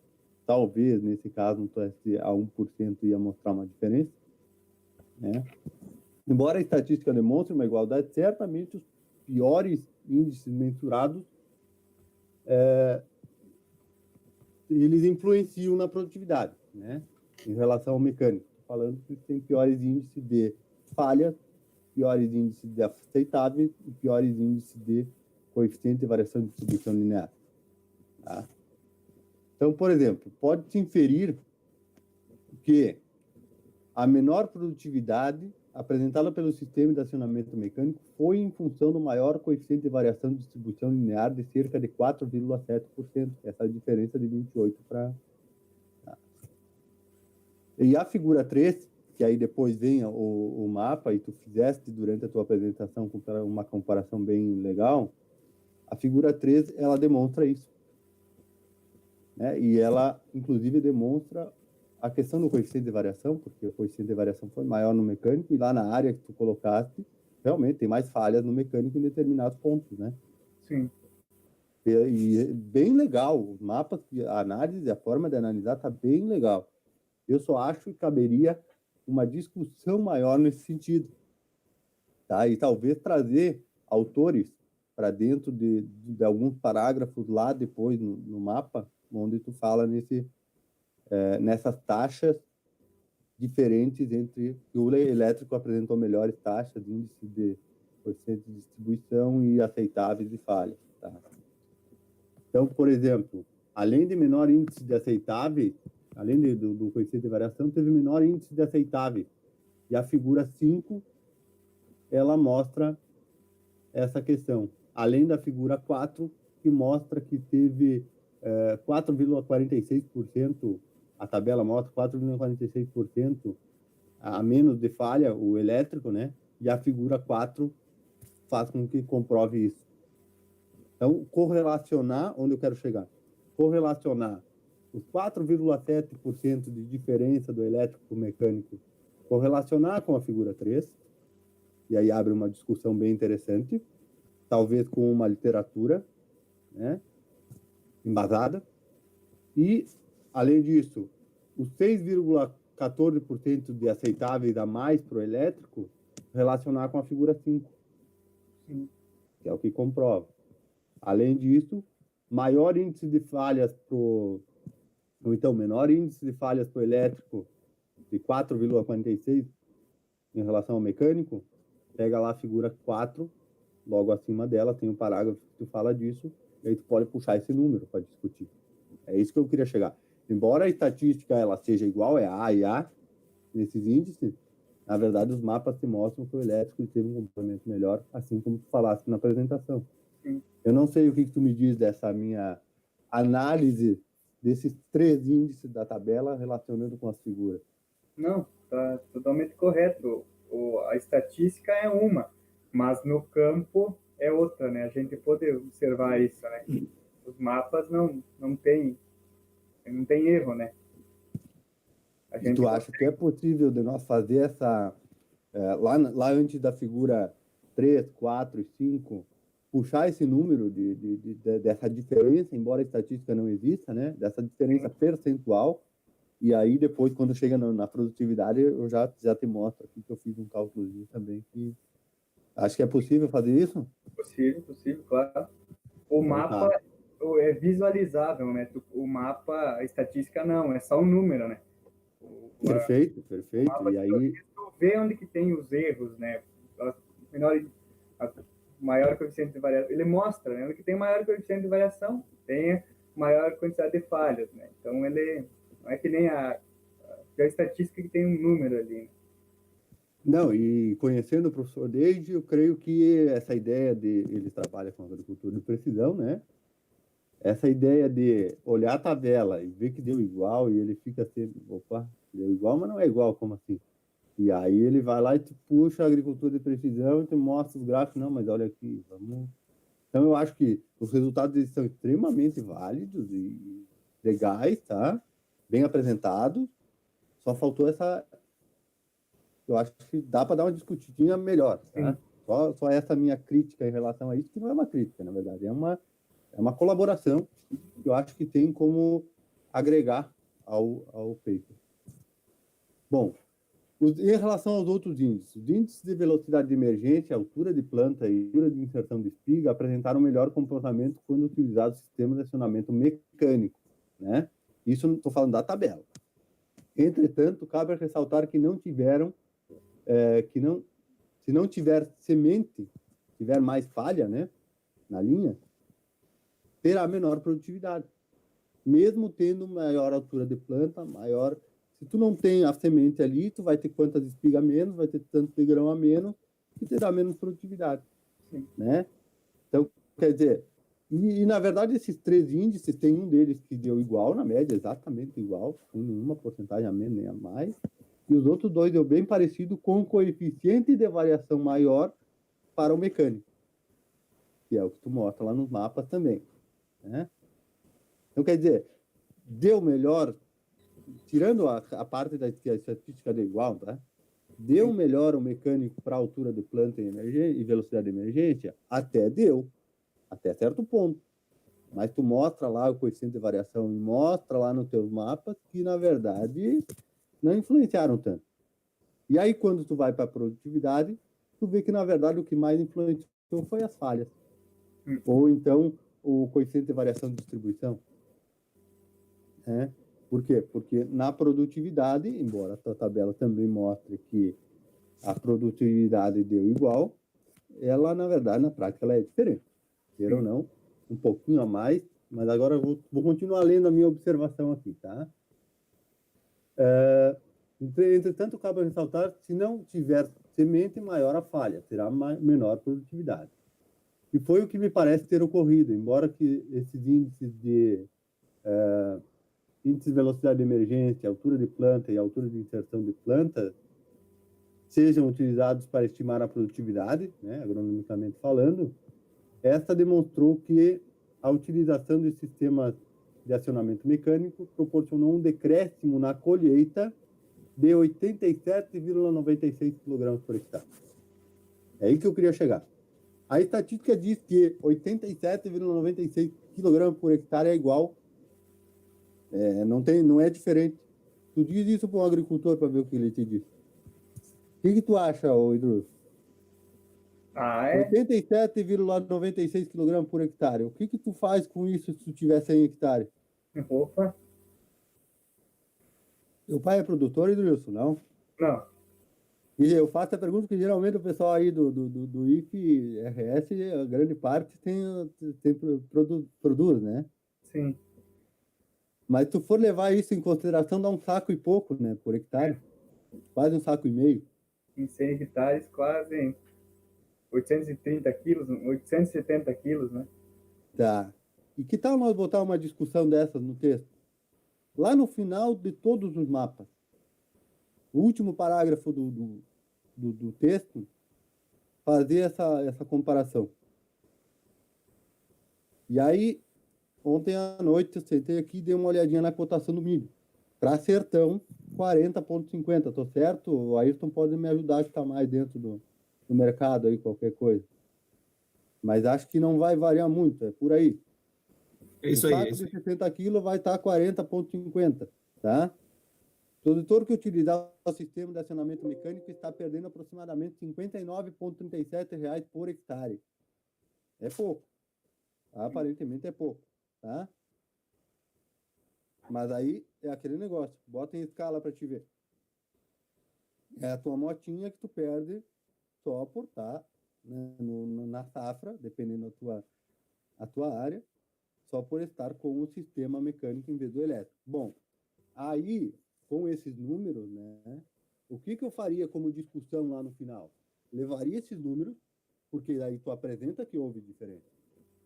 talvez, nesse caso, um teste a 1% ia mostrar uma diferença, né? Embora a estatística demonstre uma igualdade, certamente os piores índices mensurados eles influenciam na produtividade, né? Em relação ao mecânico. Falando que tem piores índices de falha, piores índices de aceitáveis e piores índices de coeficiente de variação de distribuição linear. Tá? Então, por exemplo, pode-se inferir que a menor produtividade apresentada pelo sistema de acionamento mecânico foi em função do maior coeficiente de variação de distribuição linear de cerca de 4,7%. Essa é a diferença de 28 para... Tá. E a figura 3, que aí depois vem o mapa, e tu fizeste durante a tua apresentação uma comparação bem legal, a figura 3, ela demonstra isso. Né? E ela, inclusive, demonstra a questão do coeficiente de variação, porque o coeficiente de variação foi maior no mecânico, e lá na área que tu colocaste, realmente tem mais falhas no mecânico em determinados pontos, né? Sim. E bem legal, os mapas, a análise, a forma de analisar está bem legal. Eu só acho que caberia uma discussão maior nesse sentido, tá? E talvez trazer autores para dentro de alguns parágrafos lá depois no mapa, onde tu fala nessas taxas diferentes entre o elétrico apresentou melhores taxas, índice de coeficiente de distribuição e aceitáveis de falha. Tá? Então, por exemplo, além de menor índice de aceitáveis, além do coeficiente de variação, teve menor índice de aceitáveis. E a figura 5, ela mostra essa questão. Além da figura 4, que mostra que teve 4,46%, a tabela mostra 4,46% a menos de falha, o elétrico, né? E a figura 4 faz com que comprove isso. Então, correlacionar, onde eu quero chegar? Correlacionar os 4,7% de diferença do elétrico para o mecânico, correlacionar com a figura 3, e aí abre uma discussão bem interessante, talvez com uma literatura, né? Embasada. E, além disso, os 6,14% de aceitáveis a mais para o elétrico, relacionar com a figura 5, Sim. que é o que comprova. Além disso, maior índice de falhas ou então, menor índice de falhas para o elétrico, de 4,46 em relação ao mecânico, pega lá a figura 4, logo acima dela tem um parágrafo que tu fala disso, e aí tu pode puxar esse número para discutir. É isso que eu queria chegar. Embora a estatística ela seja igual, é A e A, nesses índices, na verdade os mapas te mostram que o elétrico teve um comportamento melhor, assim como tu falaste na apresentação. Sim. Eu não sei o que tu me diz dessa minha análise desses 3 índices da tabela relacionando com as figuras. Não, tá totalmente correto. A estatística é uma, mas no campo é outra, né? A gente pode observar isso, né? Os mapas não tem erro, né? A E gente tu acha que é possível de nós fazer essa, lá antes da figura 3, 4 e 5, puxar esse número dessa diferença, embora a estatística não exista, né? Dessa diferença percentual, e aí depois, quando chega na produtividade, eu já te mostro aqui que eu fiz um cálculozinho também, que acho que é possível fazer isso? possível, claro. O Então, mapa tá. é visualizável, né? O mapa, a estatística não, é só um número, né? Perfeito, O perfeito. mapa, E aí, tu vê onde que tem os erros, né? Menor, a maior coeficiente de variação. Ele mostra, né? Onde que tem maior coeficiente de variação, tem maior quantidade de falhas, né? Então, ele não é que nem a estatística que tem um número ali, né? não, e conhecendo o professor Deide, eu creio que essa ideia ele trabalha com agricultura de precisão, né? Essa ideia de olhar a tabela e ver que deu igual, e ele fica assim, opa, deu igual, mas não é igual, como assim? E aí ele vai lá e te puxa a agricultura de precisão e te mostra os gráficos, não, mas olha aqui, vamos... Então eu acho que os resultados eles são extremamente válidos e legais, tá? Bem apresentados, só faltou essa... Eu acho que dá para dar uma discutidinha melhor, tá? Só essa minha crítica em relação a isso, que não é uma crítica, na verdade, é uma colaboração que eu acho que tem como agregar ao paper. Bom, em relação aos outros índices, os índices de velocidade de emergência, altura de planta e altura de inserção de espiga apresentaram melhor comportamento quando utilizados sistemas de acionamento mecânico, né? Isso não estou falando da tabela. Entretanto, cabe ressaltar que não tiveram, se não tiver semente, tiver mais falha, né, na linha, terá menor produtividade. Mesmo tendo maior altura de planta, maior... Se tu não tem a semente ali, tu vai ter quantas espigas a menos, vai ter tanto de grão a menos, e terá menos produtividade, né? Então, quer dizer, na verdade, esses 3 índices, tem um deles que deu igual, na média, exatamente igual, sem nenhuma porcentagem a menos nem a mais, e os outros 2 deu bem parecido, com um coeficiente de variação maior para o mecânico, que é o que tu mostra lá nos mapas também, né? Então, quer dizer, deu melhor, tirando a parte da que a estatística deu igual, tá? Deu melhor o mecânico para altura de planta e velocidade de emergência? Até deu, até certo ponto. Mas tu mostra lá o coeficiente de variação e mostra lá nos teus mapas que, na verdade, não influenciaram tanto. E aí, quando tu vai para a produtividade, tu vê que, na verdade, o que mais influenciou foi as falhas. Ou, então, o coeficiente de variação de distribuição. Né? Por quê? Porque na produtividade, embora a tabela também mostre que a produtividade deu igual, ela, na verdade, na prática, ela é diferente. Queira ou não, um pouquinho a mais, mas agora eu vou continuar lendo a minha observação aqui, tá? Entretanto, cabe ressaltar, se não tiver semente, maior a falha, terá menor produtividade. E foi o que me parece ter ocorrido, embora que esses índices de velocidade de emergência, altura de planta e altura de inserção de planta sejam utilizados para estimar a produtividade, né, agronomicamente falando, esta demonstrou que a utilização de sistemas de acionamento mecânico proporcionou um decréscimo na colheita de 87,96 kg por hectare. É aí que eu queria chegar. A estatística diz que 87,96 kg por hectare é igual, não é diferente. Tu diz isso para um agricultor para ver o que ele te diz. O que tu acha, Idrus? 87,96 kg por hectare. O que tu faz com isso se tu tiver 100 hectares? Opa! Teu pai é produtor, Idrilson, não? Não. E eu faço a pergunta porque geralmente o pessoal aí do IFRS, a grande parte produz, né? Sim. Mas se tu for levar isso em consideração, dá um saco e pouco, né? Por hectare. Quase um saco e meio. Em 100 hectares, quase 830 quilos, 870 quilos, né? Tá. E que tal nós botar uma discussão dessas no texto? Lá no final de todos os mapas, o último parágrafo do texto, fazer essa comparação. E aí, ontem à noite, eu sentei aqui e dei uma olhadinha na cotação do milho. Para Sertão, 40,50. Tô certo? O Ayrton pode me ajudar a estar mais dentro do mercado aí, qualquer coisa. Mas acho que não vai variar muito, é por aí. É isso O aí, saco é isso de aí. 60 quilos vai estar 40,50, tá? Produtor que utilizar o sistema de acionamento mecânico está perdendo aproximadamente R$ 59,37 por hectare. É pouco. Aparentemente é pouco, tá? Mas aí é aquele negócio. Bota em escala para te ver. É a tua motinha que tu perde só por estar, né, na safra, dependendo a tua área, só por estar com o sistema mecânico em vez do elétrico. Bom, aí, com esses números, né, o que eu faria como discussão lá no final? Levaria esses números, porque aí tu apresenta que houve diferença.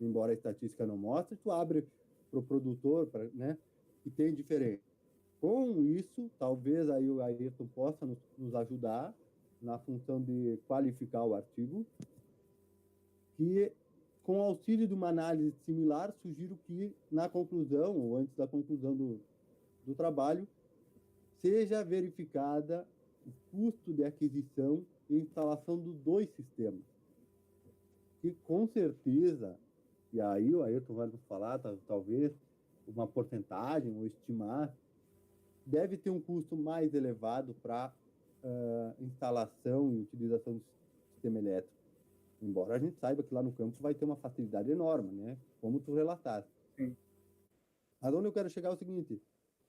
Embora a estatística não mostre, tu abre para o produtor, né, que tem diferença. Com isso, talvez aí o Ayrton possa nos ajudar na função de qualificar o artigo, que com auxílio de uma análise similar, sugiro que na conclusão, ou antes da conclusão do trabalho, seja verificada o custo de aquisição e instalação dos dois sistemas. Que com certeza, e aí o Ayrton vai nos falar, talvez, uma porcentagem ou estimar, deve ter um custo mais elevado para instalação e utilização do sistema elétrico. Embora a gente saiba que lá no campo vai ter uma facilidade enorme, né? Como tu relataste. Sim. Mas onde eu quero chegar é o seguinte,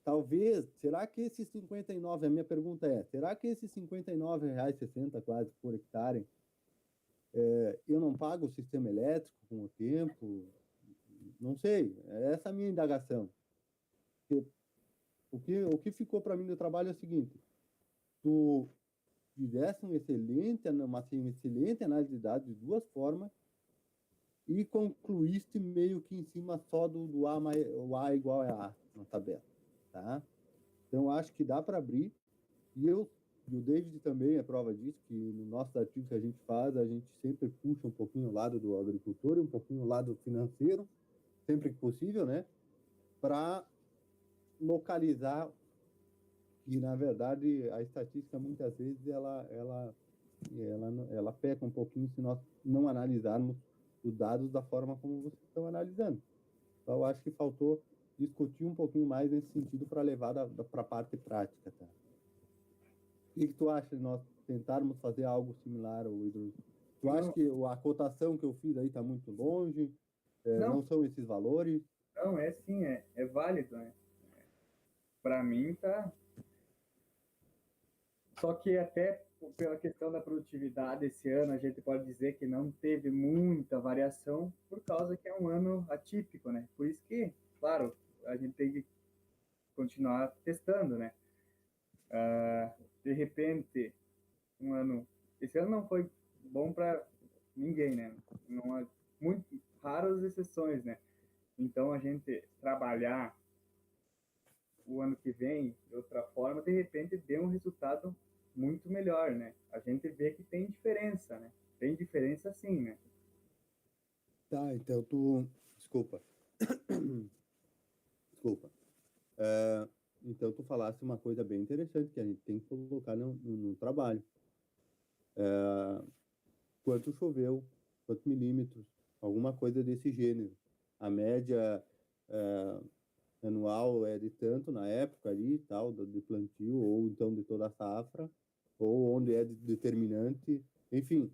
talvez, será que esses 59, a minha pergunta é, será que esses R$ 59,60 quase por hectare, eu não pago o sistema elétrico com o tempo? Não sei, é essa a minha indagação. O que ficou para mim no trabalho é o seguinte, tu fizesse uma excelente análise de dados de duas formas e concluíste meio que em cima só do A, o A igual a A na tabela, tá? Então, acho que dá para abrir, e o David também é prova disso, que no nosso artigo que a gente faz, a gente sempre puxa um pouquinho o lado do agricultor e um pouquinho o lado financeiro, sempre que possível, né? Para localizar, e na verdade a estatística muitas vezes ela peca um pouquinho se nós não analisarmos os dados da forma como vocês estão analisando. Então, eu acho que faltou discutir um pouquinho mais nesse sentido para levar para a parte prática, tá? O que tu acha de nós tentarmos fazer algo similar ao hidro? Tu acha que a cotação que eu fiz aí está muito longe? Não são esses valores? Não, é sim, é válido, né? Para mim tá. Só que até pela questão da produtividade esse ano, a gente pode dizer que não teve muita variação por causa que é um ano atípico, né? Por isso que, claro, a gente tem que continuar testando, né? De repente, esse ano não foi bom para ninguém, né? Não há muito raras exceções, né? Então a gente trabalhar o ano que vem de outra forma, de repente deu um resultado muito melhor, né? A gente vê que tem diferença, né? Tem diferença sim, né? Tá, então Desculpa. Desculpa. Então, tu falasse uma coisa bem interessante que a gente tem que colocar no trabalho. Quanto choveu, quantos milímetros, alguma coisa desse gênero. A média anual é de tanto na época ali, tal, de plantio, ou então de toda a safra, ou onde é determinante. Enfim,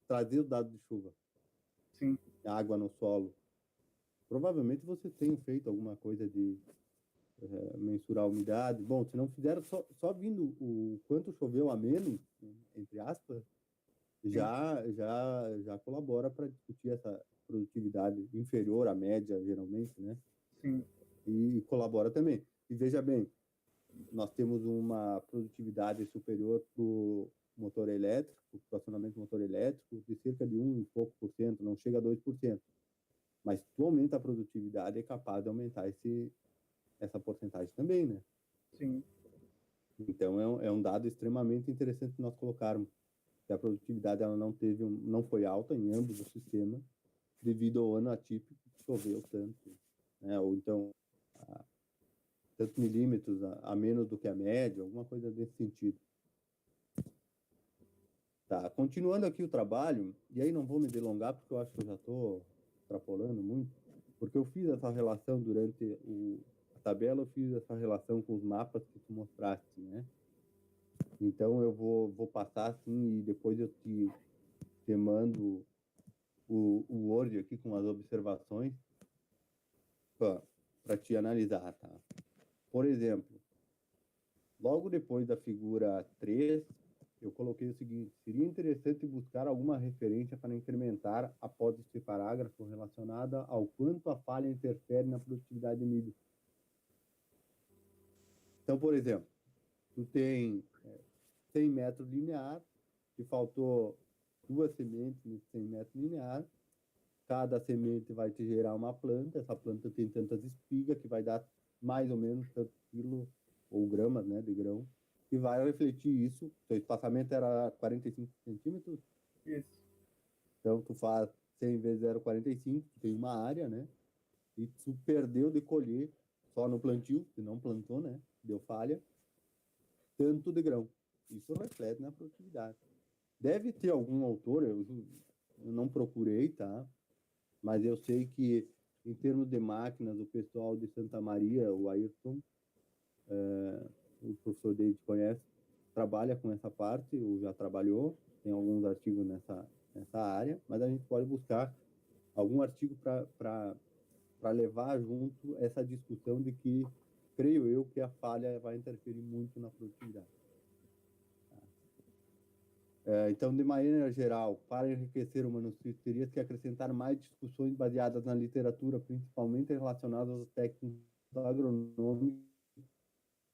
trazer os dados de chuva. Sim. Água no solo. Provavelmente você tem feito alguma coisa de mensurar a umidade. Bom, se não fizeram só vindo o quanto choveu a menos, entre aspas, já colabora para discutir essa produtividade inferior à média, geralmente, né? Sim. E colabora também. E veja bem, nós temos uma produtividade superior para o motor elétrico, para o acionamento do motor elétrico, de cerca de 1 e pouco por cento, não chega a 2%. Mas tu aumenta a produtividade, é capaz de aumentar essa porcentagem também, né? Sim. Então, é um dado extremamente interessante que nós colocarmos. Que a produtividade ela não foi alta em ambos os sistemas, devido ao ano atípico que choveu tanto, né? Ou então, tantos milímetros a menos do que a média, alguma coisa desse sentido. Tá, continuando aqui o trabalho, e aí não vou me delongar, porque eu acho que eu já estou extrapolando muito, porque eu fiz essa relação durante a tabela, eu fiz essa relação com os mapas que tu mostraste, né? Então, eu vou passar assim, e depois eu te mando o Word aqui com as observações para te analisar, tá? Por exemplo, logo depois da figura 3, eu coloquei o seguinte: seria interessante buscar alguma referência para incrementar após este parágrafo relacionada ao quanto a falha interfere na produtividade de milho. Então, por exemplo, tu tem 100 metros linear, que faltou 2 sementes nesse 100 metros linear, cada semente vai te gerar uma planta, essa planta tem tantas espigas, que vai dar mais ou menos tanto quilo ou gramas, né, de grão, e vai refletir isso. Seu espaçamento era 45 centímetros? Isso. Então, tu faz 100 vezes 0,45, tu tem uma área, né, e tu perdeu de colher só no plantio, tu não plantou, né, deu falha, tanto de grão. Isso reflete na produtividade. Deve ter algum autor, eu não procurei, tá? Mas eu sei que, em termos de máquinas, o pessoal de Santa Maria, o Ayrton, o professor David conhece, trabalha com essa parte, ou já trabalhou, tem alguns artigos nessa área, mas a gente pode buscar algum artigo para levar junto essa discussão de que, creio eu, que a falha vai interferir muito na produtividade. Então, de maneira geral, para enriquecer o manuscrito, teria que acrescentar mais discussões baseadas na literatura, principalmente relacionadas aos técnicos agronômicos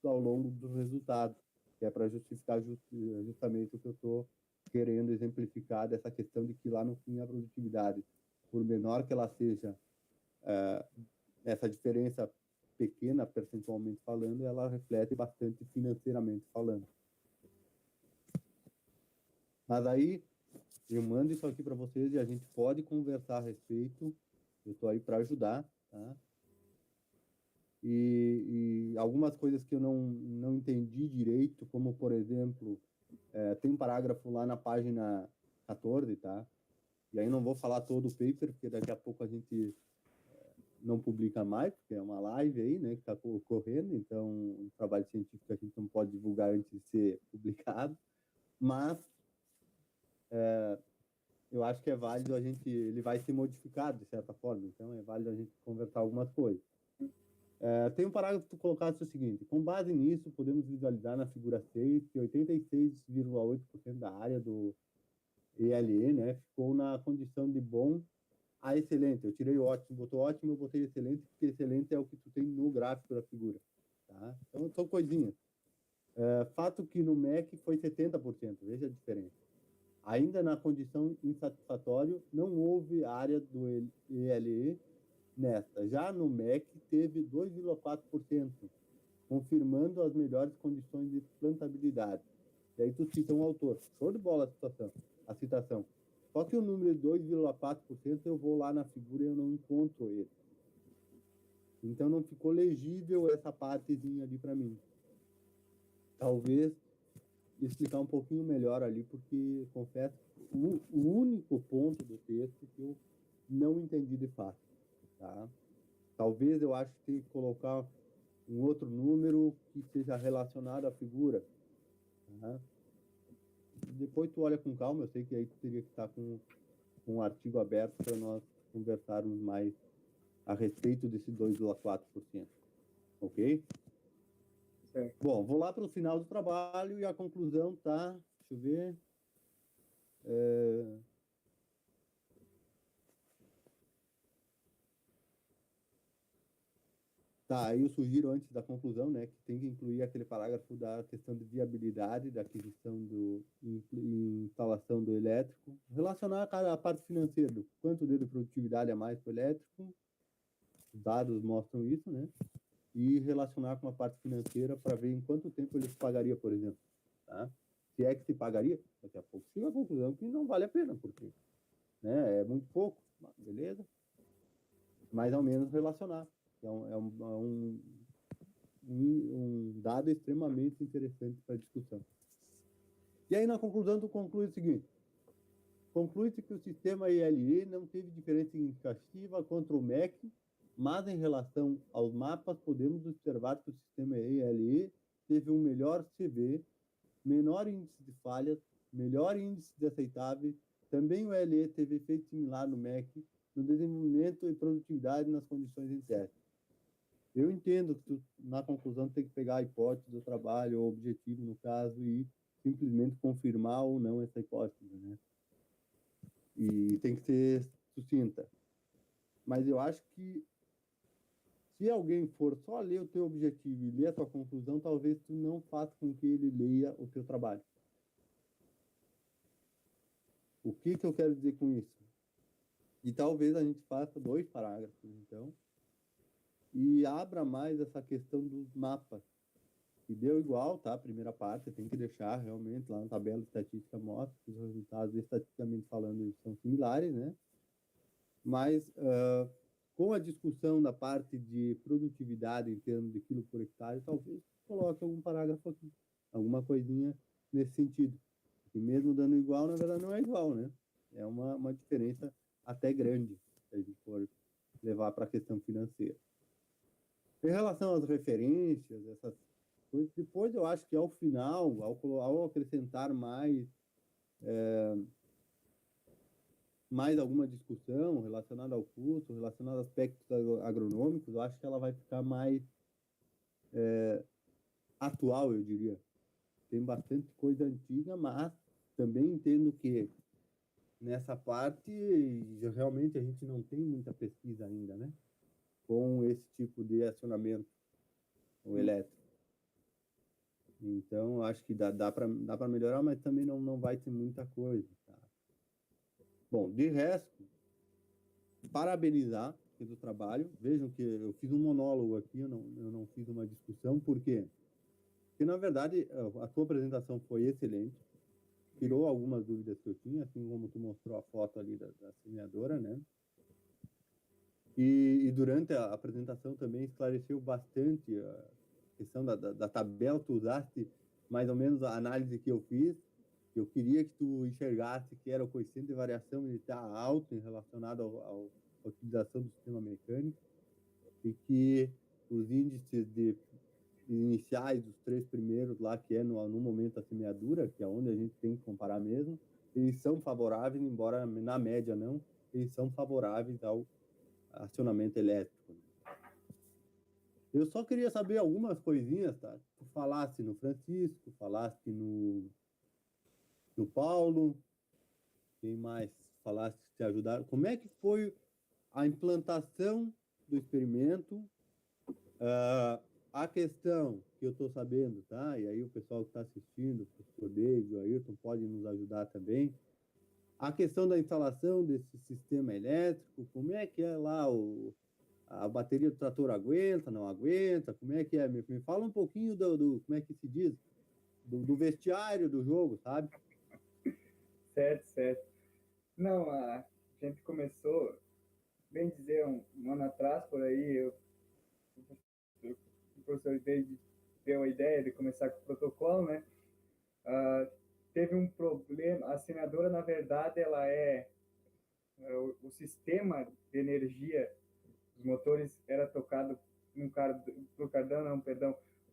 ao longo dos resultados, que é para justificar justamente o que eu estou querendo exemplificar dessa questão de que lá no fim a produtividade, por menor que ela seja, essa diferença pequena, percentualmente falando, ela reflete bastante financeiramente falando. Mas aí, eu mando isso aqui para vocês e a gente pode conversar a respeito. Eu estou aí para ajudar, tá? E algumas coisas que eu não entendi direito, como, por exemplo, tem um parágrafo lá na página 14, tá? E aí não vou falar todo o paper, porque daqui a pouco a gente não publica mais, porque é uma live aí, né, que está ocorrendo, então um trabalho científico a gente não pode divulgar antes de ser publicado, mas eu acho que é válido ele vai ser modificado de certa forma, então é válido a gente conversar algumas coisas. Tem um parágrafo que tu colocaste o seguinte: com base nisso, podemos visualizar na figura 6 que 86,8% da área do ELE, né, ficou na condição de bom a excelente. Eu tirei ótimo, botou ótimo, eu botei excelente, porque excelente é o que tu tem no gráfico da figura, tá? Então, são coisinhas. Fato que no MEC foi 70%, veja a diferença. Ainda na condição insatisfatória, não houve área do ELE nesta. Já no MEC, teve 2,4%, confirmando as melhores condições de plantabilidade. E aí tu cita um autor. Show de bola a citação. Só que o número de 2,4%, eu vou lá na figura e eu não encontro ele. Então, não ficou legível essa partezinha ali para mim. Talvez explicar um pouquinho melhor ali, porque, confesso, o único ponto do texto que eu não entendi de fato, tá? Talvez eu acho que tem que colocar um outro número que seja relacionado à figura, tá? Depois tu olha com calma, eu sei que aí tu teria que estar com um artigo aberto para nós conversarmos mais a respeito desse 2,4%, ok? Certo. Bom, vou lá para o final do trabalho e a conclusão tá, deixa eu ver, tá, aí eu sugiro antes da conclusão, né, que tem que incluir aquele parágrafo da questão de viabilidade, da aquisição e instalação do elétrico, relacionar a parte financeira, quanto de produtividade a mais para o elétrico, os dados mostram isso, né, e relacionar com a parte financeira para ver em quanto tempo ele se pagaria, por exemplo, tá? Se é que se pagaria, daqui a pouco chega a conclusão que não vale a pena, porque, né, é muito pouco, beleza? mais ou menos relacionar. É um dado extremamente interessante para a discussão. E aí, na conclusão, tu conclui o seguinte: conclui-se que o sistema ELE não teve diferença significativa contra o MEC, mas em relação aos mapas, podemos observar que o sistema ELE teve um melhor CV, menor índice de falhas, melhor índice de aceitáveis. Também o ELE teve efeito similar no MEC, no desenvolvimento e produtividade nas condições em teste. Eu entendo que tu, na conclusão, tem que pegar a hipótese do trabalho, ou objetivo, no caso, e simplesmente confirmar ou não essa hipótese, né? E tem que ser sucinta. Mas eu acho que se alguém for só ler o teu objetivo e ler a tua conclusão, talvez tu não faça com que ele leia o teu trabalho. O que eu quero dizer com isso? E talvez a gente faça 2 parágrafos, então, e abra mais essa questão dos mapas. E deu igual, tá? A primeira parte, tem que deixar realmente lá na tabela de estatística, mostra que os resultados, estatisticamente falando, são similares, né? Mas, com a discussão da parte de produtividade em termos de quilo por hectare, talvez coloque algum parágrafo aqui, alguma coisinha nesse sentido. E mesmo dando igual, na verdade, não é igual, né? É uma diferença até grande, se a gente for levar para a questão financeira. Em relação às referências, essas coisas, depois eu acho que ao final, ao acrescentar mais alguma discussão relacionada ao custo, relacionada a aspectos agronômicos, eu acho que ela vai ficar mais atual, eu diria. Tem bastante coisa antiga, mas também entendo que nessa parte realmente a gente não tem muita pesquisa ainda, né? Com esse tipo de acionamento o elétrico. Então, acho que dá para melhorar, mas também não vai ter muita coisa. Tá? Bom, de resto, parabenizar pelo trabalho. Vejam que eu fiz um monólogo aqui, eu não fiz uma discussão. Por quê? Porque, na verdade, a tua apresentação foi excelente. Tirou algumas dúvidas que eu tinha, assim como tu mostrou a foto ali da semeadora, né? E durante a apresentação também esclareceu bastante a questão da tabela. Tu usaste mais ou menos a análise que eu fiz. Eu queria que tu enxergasse que era o coeficiente de variação militar alto em relacionado à utilização do sistema mecânico e que os índices iniciais dos 3 primeiros lá, que é no momento da semeadura, que é onde a gente tem que comparar mesmo, eles são favoráveis, embora na média não, eles são favoráveis ao acionamento elétrico. Eu só queria saber algumas coisinhas, tá? Tu falaste no Francisco, falaste no Paulo, quem mais falaste que te ajudaram? Como é que foi a implantação do experimento? A questão que eu estou sabendo, tá? E aí o pessoal que está assistindo, o professor David, o Ayrton, pode nos ajudar também. A questão da instalação desse sistema elétrico, como é que é lá a bateria do trator aguenta, não aguenta? Como é que é? Me fala um pouquinho como é que se diz? Do vestiário do jogo, sabe? Certo. Não, a gente começou, bem dizer, um ano atrás, por aí, o professor David deu a ideia de começar com o protocolo, né? Teve um problema, a semeadora, na verdade, ela o sistema de energia dos motores era tocado no cardão,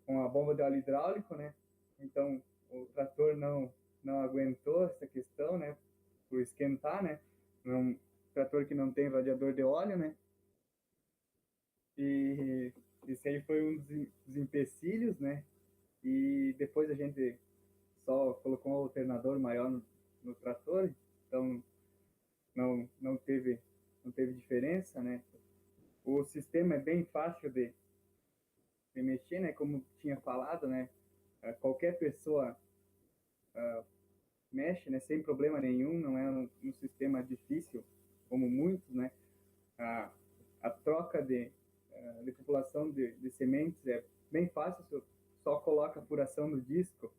com a bomba de óleo hidráulico, né? Então, o trator não aguentou essa questão, né? Por esquentar, né? Um trator que não tem radiador de óleo, né? E isso aí foi um dos empecilhos, né? E depois a gente só colocou um alternador maior no trator, então não teve diferença, né? O sistema é bem fácil de mexer, né? Como tinha falado, né? Qualquer pessoa mexe, né? Sem problema nenhum, não é um sistema difícil, como muitos, né? A troca de população de sementes é bem fácil, você só coloca a furação no disco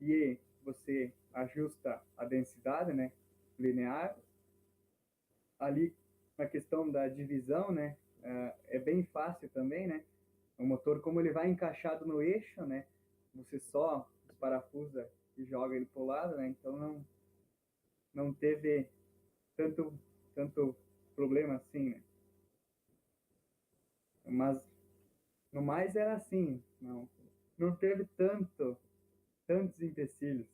e você ajusta a densidade, né? Linear. Ali, na questão da divisão, né? é bem fácil também, né? O motor, como ele vai encaixado no eixo, né? Você só desparafusa e joga ele para o lado, né? Então não teve tanto problema assim, né? Mas no mais era assim, não teve tantos empecilhos.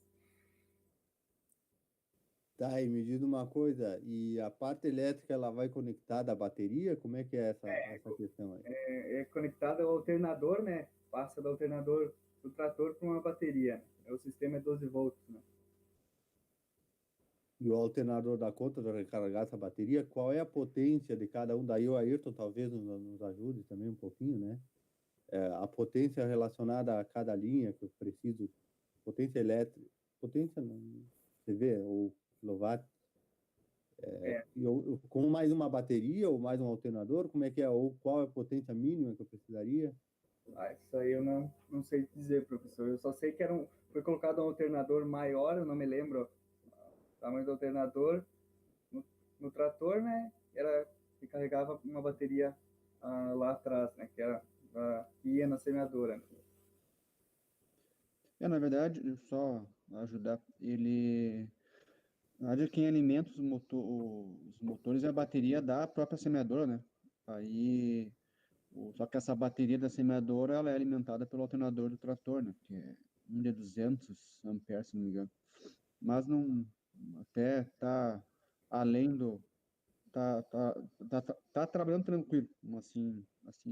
Tá, e me diz uma coisa, e a parte elétrica ela vai conectada à bateria? Como é que é essa questão aí? É conectado ao alternador, né? Passa do alternador do trator para uma bateria. O sistema é 12 volts, né? E o alternador dá conta de recarregar essa bateria? Qual é a potência de cada um? Daí o Ayrton talvez nos ajude também um pouquinho, né? A potência relacionada a cada linha que eu preciso, potência elétrica, potência não, você vê, ou quilowatt, com mais uma bateria ou mais um alternador, como é que é? Ou qual é a potência mínima que eu precisaria? Isso aí eu não sei dizer, professor. Eu só sei que foi colocado um alternador maior, eu não me lembro o tamanho do alternador, no trator, né? Que carregava uma bateria lá atrás, né? Que ia na semeadora. Né? Na verdade, só ajudar, na verdade, quem alimenta os motores é a bateria da própria semeadora, né? Aí, só que essa bateria da semeadora, ela é alimentada pelo alternador do trator, né? Que é um de 200 amperes, se não me engano. Mas não, até tá além tá trabalhando tranquilo, assim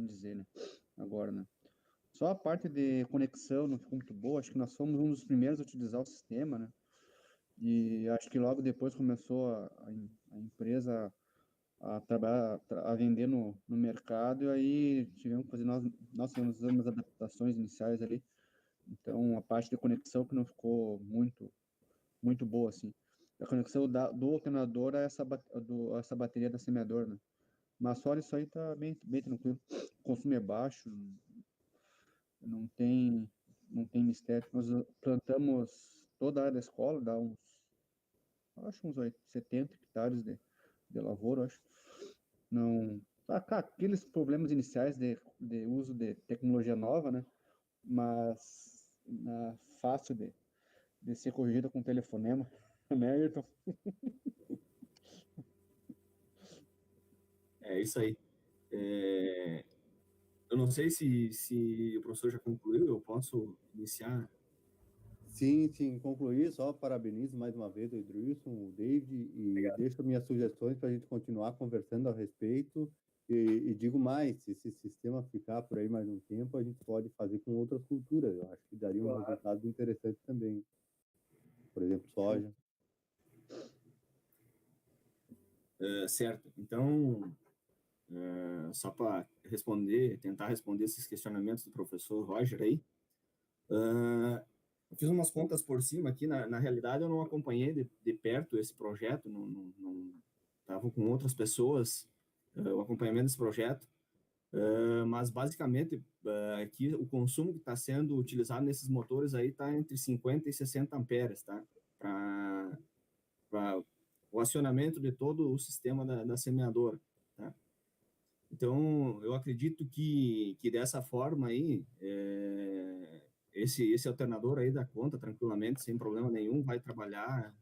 dizer, né? Agora, né? Só a parte de conexão não ficou muito boa, acho que nós fomos um dos primeiros a utilizar o sistema, né? E acho que logo depois começou a empresa a trabalhar, a vender no mercado, e aí tivemos que fazer, nós fizemos umas adaptações iniciais ali, então a parte de conexão que não ficou muito boa, assim. A conexão do alternador a essa bateria da semeadora, né? Mas fora isso aí tá bem tranquilo. O consumo é baixo, não tem, não tem mistério. Nós plantamos toda a área da escola, acho uns 70 hectares de lavoura, acho. Não, aqueles problemas iniciais de uso de tecnologia nova, né? Mas fácil de ser corrigida com telefonema, né, Ayrton? É isso aí. Eu não sei se o professor já concluiu, eu posso iniciar? Sim, concluí. Só parabenizo mais uma vez o Edrilson, o David, e Obrigado. deixo minhas sugestões para a gente continuar conversando a respeito. E digo mais, se esse sistema ficar por aí mais um tempo, a gente pode fazer com outras culturas. Eu acho que daria um Claro. resultado interessante também. Por exemplo, soja. Certo. Então, só para tentar responder esses questionamentos do professor Roger aí, eu fiz umas contas por cima aqui. Na realidade, eu não acompanhei de perto esse projeto, não estava com outras pessoas o acompanhamento desse projeto, mas basicamente aqui o consumo que está sendo utilizado nesses motores aí está entre 50 e 60 amperes, tá? Para o acionamento de todo o sistema da semeadora, tá? Então, eu acredito que dessa forma aí, esse alternador aí dá conta tranquilamente, sem problema nenhum, vai trabalhar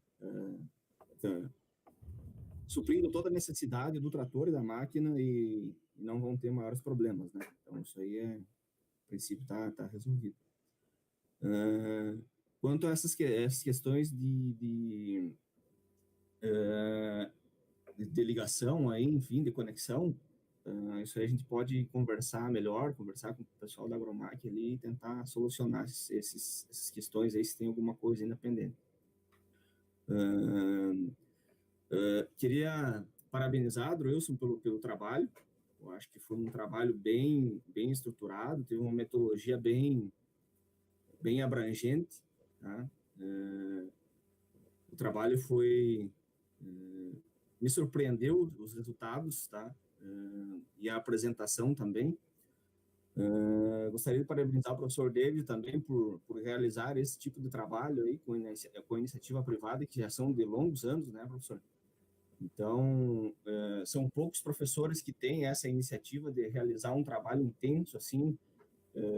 suprindo toda a necessidade do trator e da máquina e não vão ter maiores problemas, né? Então, isso aí, a princípio, tá resolvido. Quanto a essas questões de ligação aí, enfim, de conexão, isso aí a gente pode conversar melhor, conversar com o pessoal da Agromac ali e tentar solucionar essas questões aí, se tem alguma coisa ainda pendente. Queria parabenizar o Wilson pelo trabalho. Eu acho que foi um trabalho bem estruturado, teve uma metodologia bem abrangente, tá? O trabalho me surpreendeu os resultados, tá? E a apresentação também. Gostaria de parabenizar o professor David também por realizar esse tipo de trabalho aí com iniciativa privada, que já são de longos anos, né, professor? Então, são poucos professores que têm essa iniciativa de realizar um trabalho intenso, assim,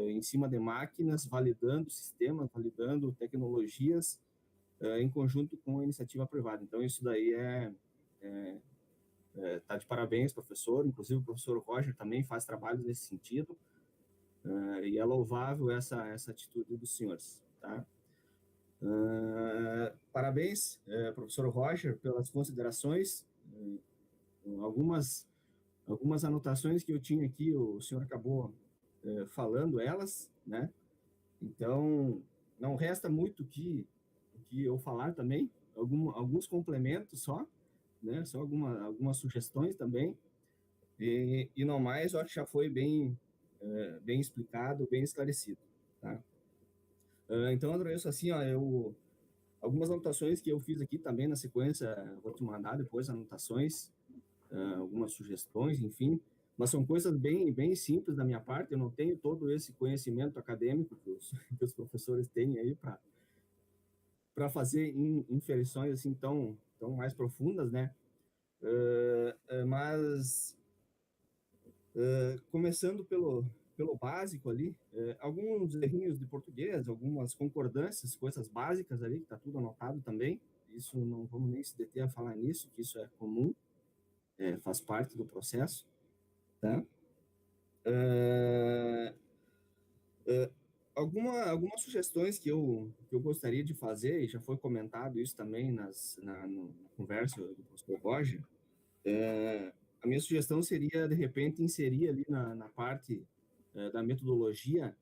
em cima de máquinas, validando sistemas, validando tecnologias, em conjunto com a iniciativa privada. Então, isso daí tá de parabéns, professor. Inclusive, o professor Roger também faz trabalhos nesse sentido, e é louvável essa atitude dos senhores, tá? Parabéns, professor Roger, pelas considerações. Algumas anotações que eu tinha aqui, o senhor acabou falando elas, né? Então, não resta muito que eu falar também, alguns complementos só, né? Só algumas sugestões também, e não mais, eu acho que já foi bem explicado, bem esclarecido, tá? Então, André, isso assim, ó, algumas anotações que eu fiz aqui também na sequência, vou te mandar depois anotações, algumas sugestões, enfim, mas são coisas bem simples da minha parte. Eu não tenho todo esse conhecimento acadêmico que os professores têm aí para fazer inferições assim tão mais profundas, né? Mas começando pelo básico ali, alguns errinhos de português, algumas concordâncias, coisas básicas ali, que está tudo anotado também. Isso não vamos nem se deter a falar nisso, que isso é comum, faz parte do processo, tá? Algumas sugestões que eu gostaria de fazer, e já foi comentado isso também na conversa do professor Roger, a minha sugestão seria, de repente, inserir ali na parte da metodologia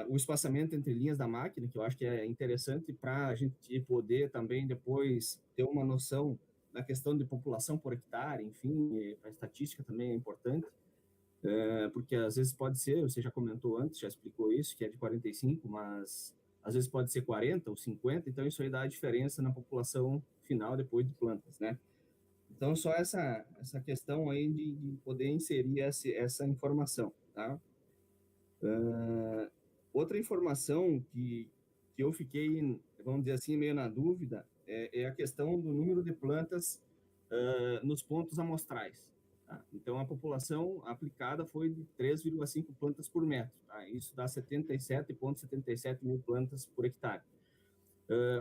o espaçamento entre linhas da máquina, que eu acho que é interessante para a gente poder também depois ter uma noção da questão de população por hectare, enfim, a estatística também é importante, porque às vezes pode ser, você já comentou antes, já explicou isso, que é de 45, mas às vezes pode ser 40 ou 50, então isso aí dá a diferença na população final depois de plantas, né? Então, só essa questão aí de poder inserir essa informação, tá? Outra informação que eu fiquei, vamos dizer assim, meio na dúvida, é a questão do número de plantas nos pontos amostrais. Tá? Então, a população aplicada foi de 3,5 plantas por metro. Tá? Isso dá 77,77 mil plantas por hectare.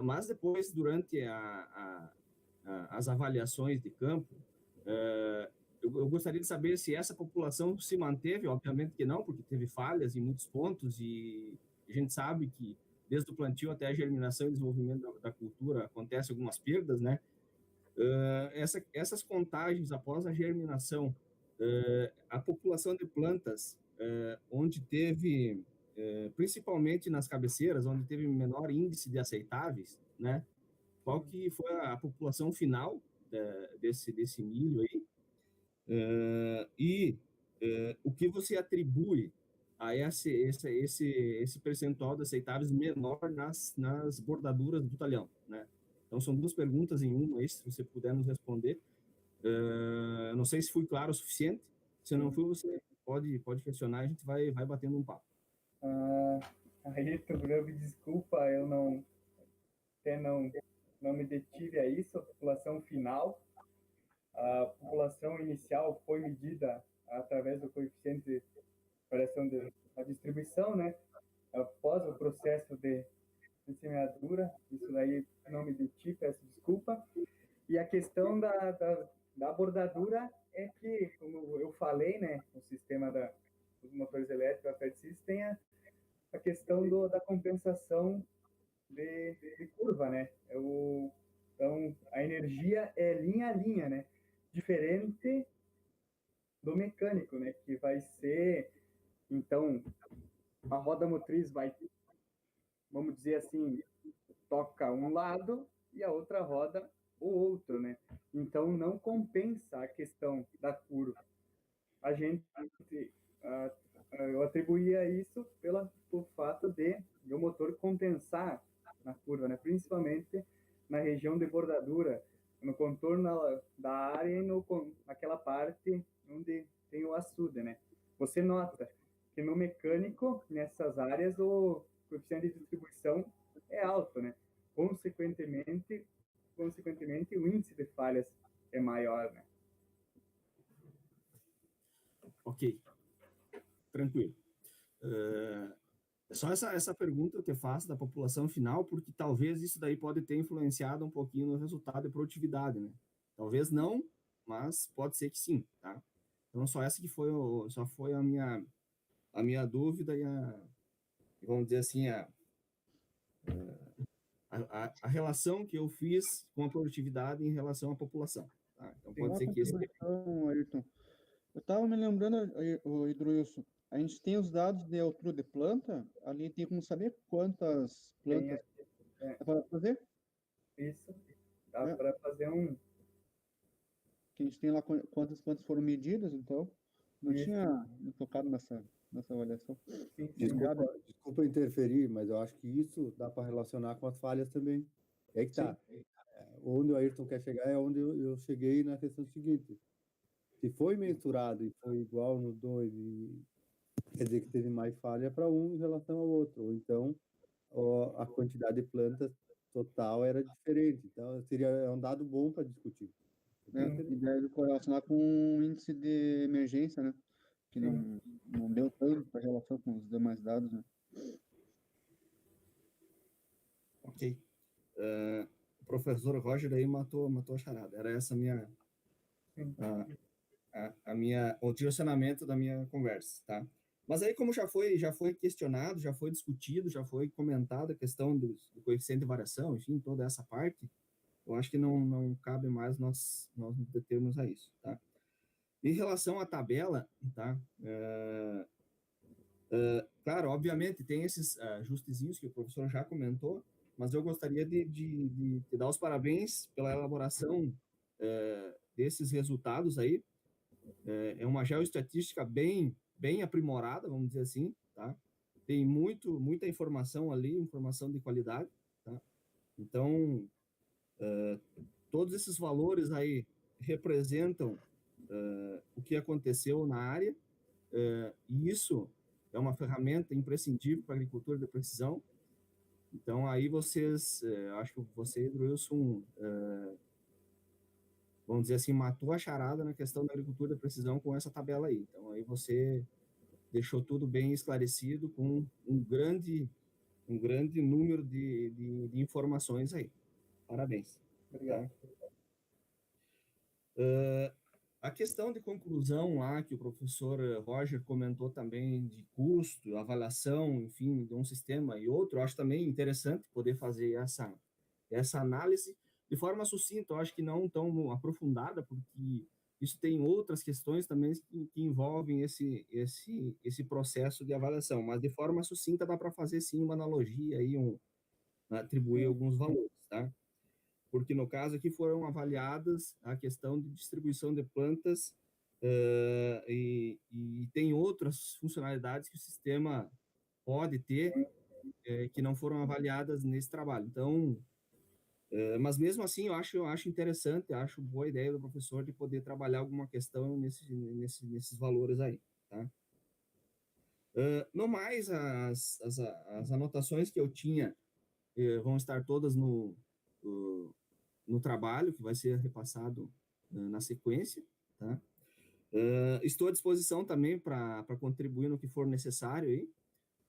Mas depois, durante as avaliações de campo, eu gostaria de saber se essa população se manteve. Obviamente que não, porque teve falhas em muitos pontos, e a gente sabe que desde o plantio até a germinação e desenvolvimento da cultura acontecem algumas perdas, né? Essas contagens após a germinação, a população de plantas onde teve, principalmente nas cabeceiras, onde teve menor índice de aceitáveis, né? Qual que foi a população final desse milho aí? O que você atribui a esse percentual de aceitáveis menor nas bordaduras do talhão, né? Então, são duas perguntas em uma aí, se você puder nos responder. Não sei se fui claro o suficiente. Se não fui, você pode questionar, a gente vai batendo um papo. Ayrton, me desculpa, eu não me detive a isso, a população final. A população inicial foi medida através do coeficiente de variação da distribuição, né? Após o processo de semeadura, isso daí não me detive, peço desculpa. E a questão da bordadura é que, como eu falei, né, o sistema dos motores elétricos, a FedSys, tem a questão da compensação de curva, né? Então, a energia é linha a linha, né? Diferente do mecânico, né? Que vai ser, então, a roda motriz vai, vamos dizer assim, toca um lado e a outra roda o outro, né? Então, não compensa a questão da curva. Eu atribuía isso pelo fato de o motor compensar na curva, né? Principalmente na região de bordadura, no contorno da área e naquela parte onde tem o açude, né? Você nota que no mecânico, nessas áreas, o coeficiente de distribuição é alto, né? Consequentemente, o índice de falhas é maior, né? Ok, tranquilo. Só essa pergunta eu te faço da população final, porque talvez isso daí pode ter influenciado um pouquinho no resultado de produtividade, né? Talvez não, mas pode ser que sim, tá? Então, só essa que só foi a minha dúvida e vamos dizer assim, a relação que eu fiz com a produtividade em relação à população, tá? Então, Tem pode uma ser que esse... contribuição, Ayrton. Eu estava me lembrando, o Hidroilson, a gente tem os dados de altura de planta, ali tem como saber quantas Tem, plantas dá para fazer? isso, dá É, para fazer que a gente tem lá quantas plantas foram medidas, então não isso, tinha me tocado nessa avaliação. sim, sim. Obrigado. Desculpa interferir, mas eu acho que isso dá para relacionar com as falhas também. É que tá. Onde o Ayrton quer chegar é onde eu cheguei na questão seguinte. Se foi mensurado e foi igual nos dois, quer dizer que teve mais falha para um em relação ao outro. Ou então, a quantidade de plantas total era diferente. Então, seria um dado bom para discutir. Né? E deve correlacionar com o índice de emergência, né? Que não deu tanto para relação com os demais dados, né? Ok. O professor Roger aí matou a charada. Era essa o direcionamento da minha conversa, tá? Mas aí, como já foi questionado, já foi discutido, já foi comentado a questão do coeficiente de variação, enfim, toda essa parte, eu acho que não cabe mais nós nos determos a isso, tá? Em relação à tabela, tá? Claro, obviamente, tem esses ajustezinhos que o professor já comentou, mas eu gostaria de dar os parabéns pela elaboração desses resultados aí. É uma geoestatística bem aprimorada, vamos dizer assim, tá? Tem muita informação ali, informação de qualidade, tá? Então, todos esses valores aí representam o que aconteceu na área, e isso é uma ferramenta imprescindível para a agricultura de precisão. Então, aí acho que você, Wilson, vamos dizer assim, matou a charada na questão da agricultura de precisão com essa tabela aí. Então, aí você deixou tudo bem esclarecido com um grande número de informações aí. Parabéns. Obrigado. Tá? A questão de conclusão lá, que o professor Roger comentou também de custo, avaliação, enfim, de um sistema e outro, eu acho também interessante poder fazer essa análise de forma sucinta, eu acho que não tão aprofundada, porque isso tem outras questões também que envolvem esse processo de avaliação, mas de forma sucinta dá para fazer sim uma analogia aí, atribuir alguns valores, tá? Porque no caso aqui foram avaliadas a questão de distribuição de plantas e tem outras funcionalidades que o sistema pode ter que não foram avaliadas nesse trabalho. Então, mas mesmo assim eu acho interessante, acho boa ideia do professor de poder trabalhar alguma questão nesses valores aí, tá? No mais, as anotações que eu tinha vão estar todas no trabalho que vai ser repassado na sequência, tá? Estou à disposição também para contribuir no que for necessário aí,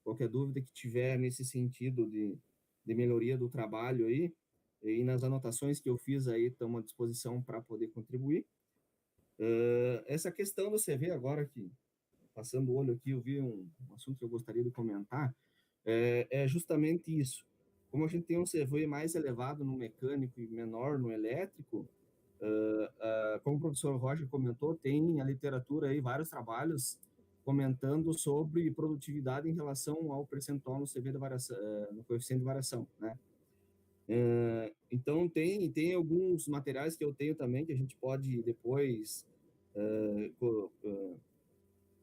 qualquer dúvida que tiver nesse sentido de melhoria do trabalho aí, e nas anotações que eu fiz aí estão à disposição para poder contribuir. Essa questão do CV agora que, passando o olho aqui, eu vi um assunto que eu gostaria de comentar, é justamente isso. Como a gente tem um CV mais elevado no mecânico e menor no elétrico, como o professor Roger comentou, tem a literatura aí, vários trabalhos comentando sobre produtividade em relação ao percentual no CV da variação, no coeficiente de variação, né? Então, tem alguns materiais que eu tenho também que a gente pode depois,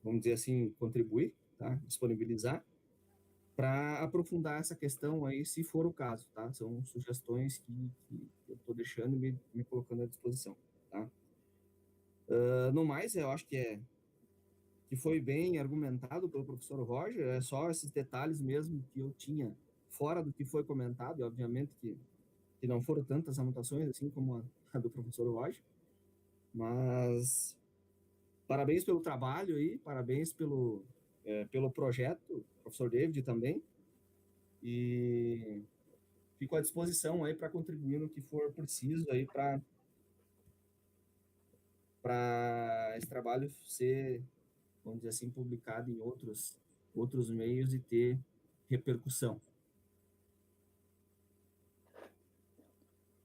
vamos dizer assim, contribuir, tá? Disponibilizar, para aprofundar essa questão aí, se for o caso, tá? São sugestões que eu estou deixando e me colocando à disposição, tá? No mais, eu acho que foi bem argumentado pelo professor Roger, é só esses detalhes mesmo que eu tinha fora do que foi comentado, e obviamente que não foram tantas anotações assim como a do professor Roger, Mas parabéns pelo trabalho aí, parabéns pelo projeto, professor David também, e fico à disposição aí para contribuir no que for preciso aí para esse trabalho ser, vamos dizer assim, publicado em outros meios e ter repercussão.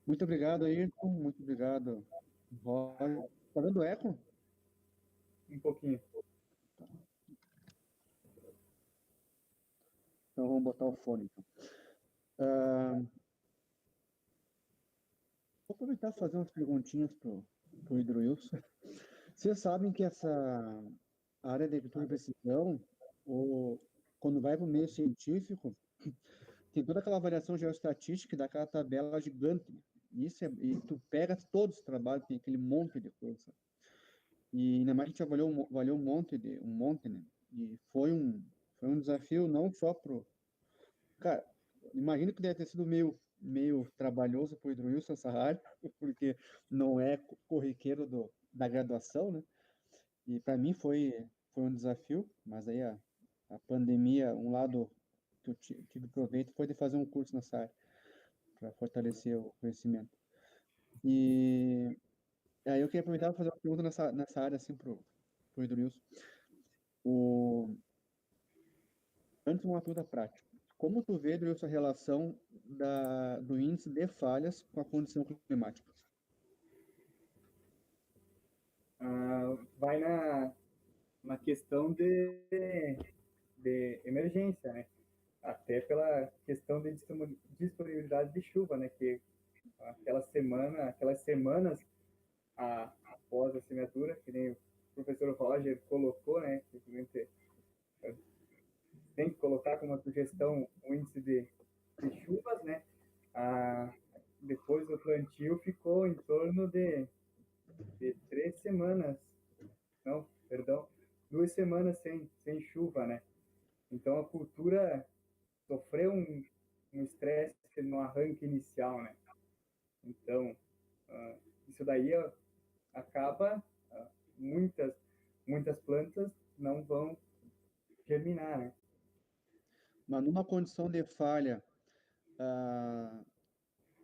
Muito obrigado, Ayrton. Muito obrigado, Roger. Tá dando eco? Um pouquinho. Então vamos botar o fone. Então. Vou aproveitar e fazer umas perguntinhas para o Hidroilson. Vocês sabem que essa área de agricultura de precisão, quando vai para o meio científico, tem toda aquela variação geoestatística daquela tabela gigante. E tu pega todos os trabalhos, tem aquele monte de coisa. E ainda mais que a gente avaliou um monte, né? E foi um desafio não só pro... Cara, imagino que deve ter sido meio trabalhoso para o Hidroilson essa área, porque não é corriqueiro da graduação, né? E para mim foi um desafio, mas aí a pandemia, um lado que eu tive proveito foi de fazer um curso nessa área, para fortalecer o conhecimento. E aí eu queria aproveitar para fazer uma pergunta nessa área, assim, pro Hidroilson. Antes, uma pergunta prática. Como tu vê, Hidroilson, a relação do índice de falhas com a condição climática? Vai na questão de emergência, né? Até pela questão de disponibilidade de chuva, né? Que aquelas semanas após a assinatura, que nem o professor Roger colocou, né? Que tem que colocar como uma sugestão o índice de chuvas, né? Depois do plantio ficou em torno de 3 semanas, não, perdão, 2 semanas sem chuva, né? Então a cultura sofreu um estresse no arranque inicial, né? Então isso daí acaba muitas plantas não vão germinar, né? Mas numa condição de falha,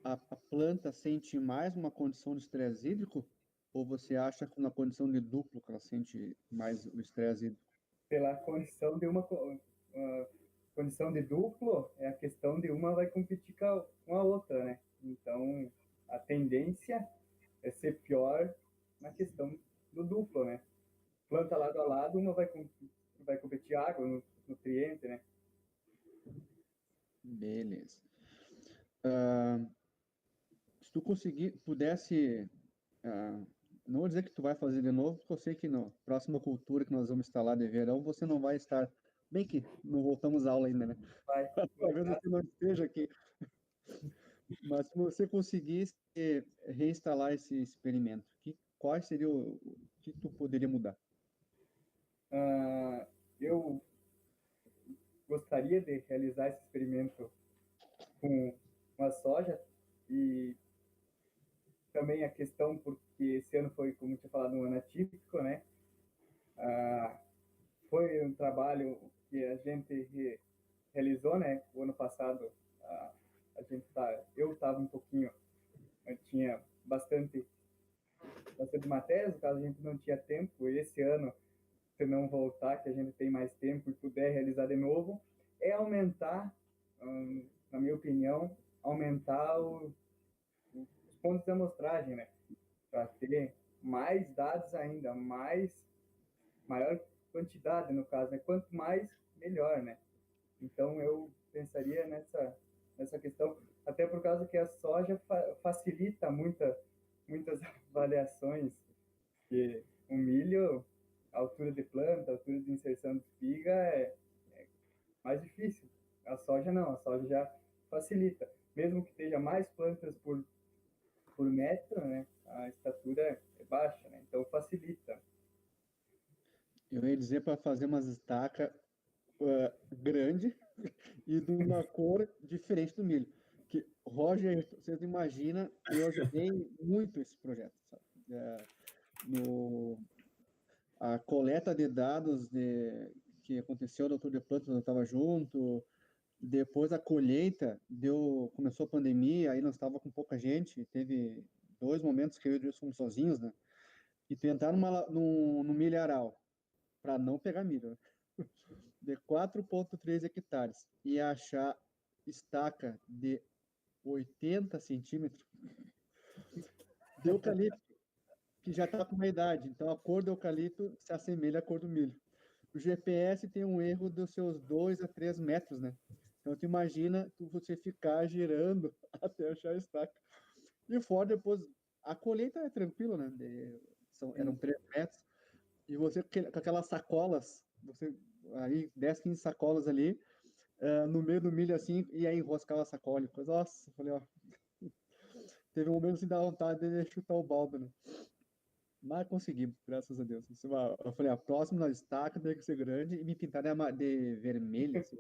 a planta sente mais uma condição de estresse hídrico? Ou você acha que na condição de duplo que ela sente mais o estresse hídrico? Pela condição de condição de duplo, é a questão de uma vai competir com a outra, né? Então, a tendência é ser pior na questão do duplo, né? Planta lado a lado, uma vai competir água, nutriente, né? Beleza. Se tu pudesse, não vou dizer que tu vai fazer de novo, porque eu sei que na próxima cultura que nós vamos instalar de verão, você não vai estar, bem que não voltamos à aula ainda, né? Talvez você não esteja aqui. Mas se você conseguisse reinstalar esse experimento, qual seria o que tu poderia mudar? Eu gostaria de realizar esse experimento com a soja e também a questão, porque esse ano foi, como eu tinha falado, um ano atípico, né? Foi um trabalho que a gente realizou, né? O ano passado, eu estava um pouquinho, eu tinha bastante matérias, no caso a gente não tinha tempo, e esse ano, se não voltar, que a gente tem mais tempo e puder realizar de novo, é aumentar, na minha opinião, aumentar os pontos de amostragem, né? Para ter mais dados ainda, maior quantidade, no caso, né? Quanto mais, melhor, né? Então, eu pensaria nessa questão, até por causa que a soja facilita muitas avaliações, que o milho, a altura de planta, a altura de inserção de espiga é mais difícil. A soja não, a soja já facilita. Mesmo que esteja mais plantas por metro, né, a estatura é baixa, né, então facilita. Eu ia dizer para fazer umas estacas grande e de uma cor diferente do milho. Que, Roger, vocês imaginam, eu ajudei muito esse projeto, sabe? a coleta de dados que aconteceu no Tour de Plantas, eu estava junto, depois a colheita, começou a pandemia, aí nós estava com pouca gente, teve 2 momentos que eu e o Deus fomos sozinhos, né? E tu entrar no milharal, para não pegar milho, né? De 4,3 hectares, e achar estaca de 80 centímetros, de eucalipto, que já está com uma idade, então a cor do eucalipto se assemelha à cor do milho. O GPS tem um erro dos seus 2 a 3 metros, né? Então, tu imagina você ficar girando até achar a estaca. E fora, depois, a colheita é tranquilo, né? Eram 3 metros. E você, com aquelas sacolas, aí, 10, 15 sacolas ali, no meio do milho, assim, e aí enroscava a sacola. Coisa, nossa, eu falei, ó. Teve um momento assim, da vontade de chutar o balde, né? Mas conseguimos, graças a Deus. Eu falei, a próxima estaca tem que ser grande e me pintar de vermelho. Assim,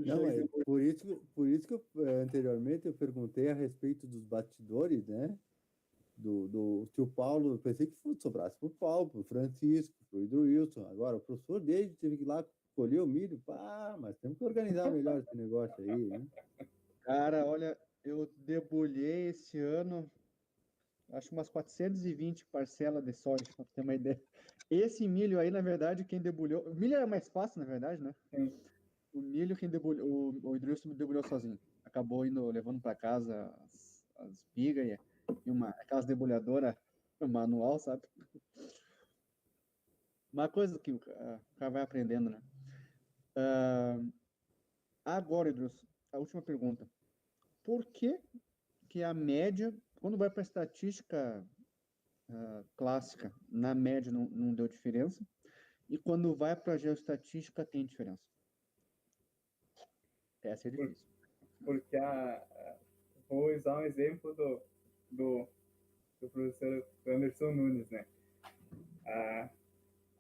Não, por isso que anteriormente eu perguntei a respeito dos bastidores, né? Do tio Paulo, eu pensei que sobrasse para o Paulo, para o Francisco, para o Hidro Wilson. Agora, o professor dele teve que ir lá colher o milho. Mas temos que organizar melhor esse negócio aí, né? Cara, olha, eu debulhei esse ano, acho umas 420 parcelas de soja, para ter uma ideia. Esse milho aí, na verdade, quem debulhou. O milho é mais fácil, na verdade, né? Sim. O milho, quem debulhou, o Idrilson debulhou sozinho. Acabou levando para casa as espigas e aquelas debulhadoras manual, sabe? Uma coisa que o cara vai aprendendo, né? Agora, Idrilson, a última pergunta. Por que a média, quando vai para a estatística clássica, na média não deu diferença, e quando vai para a geoestatística tem diferença? Essa é difícil. Porque vou usar um exemplo do professor Anderson Nunes, né?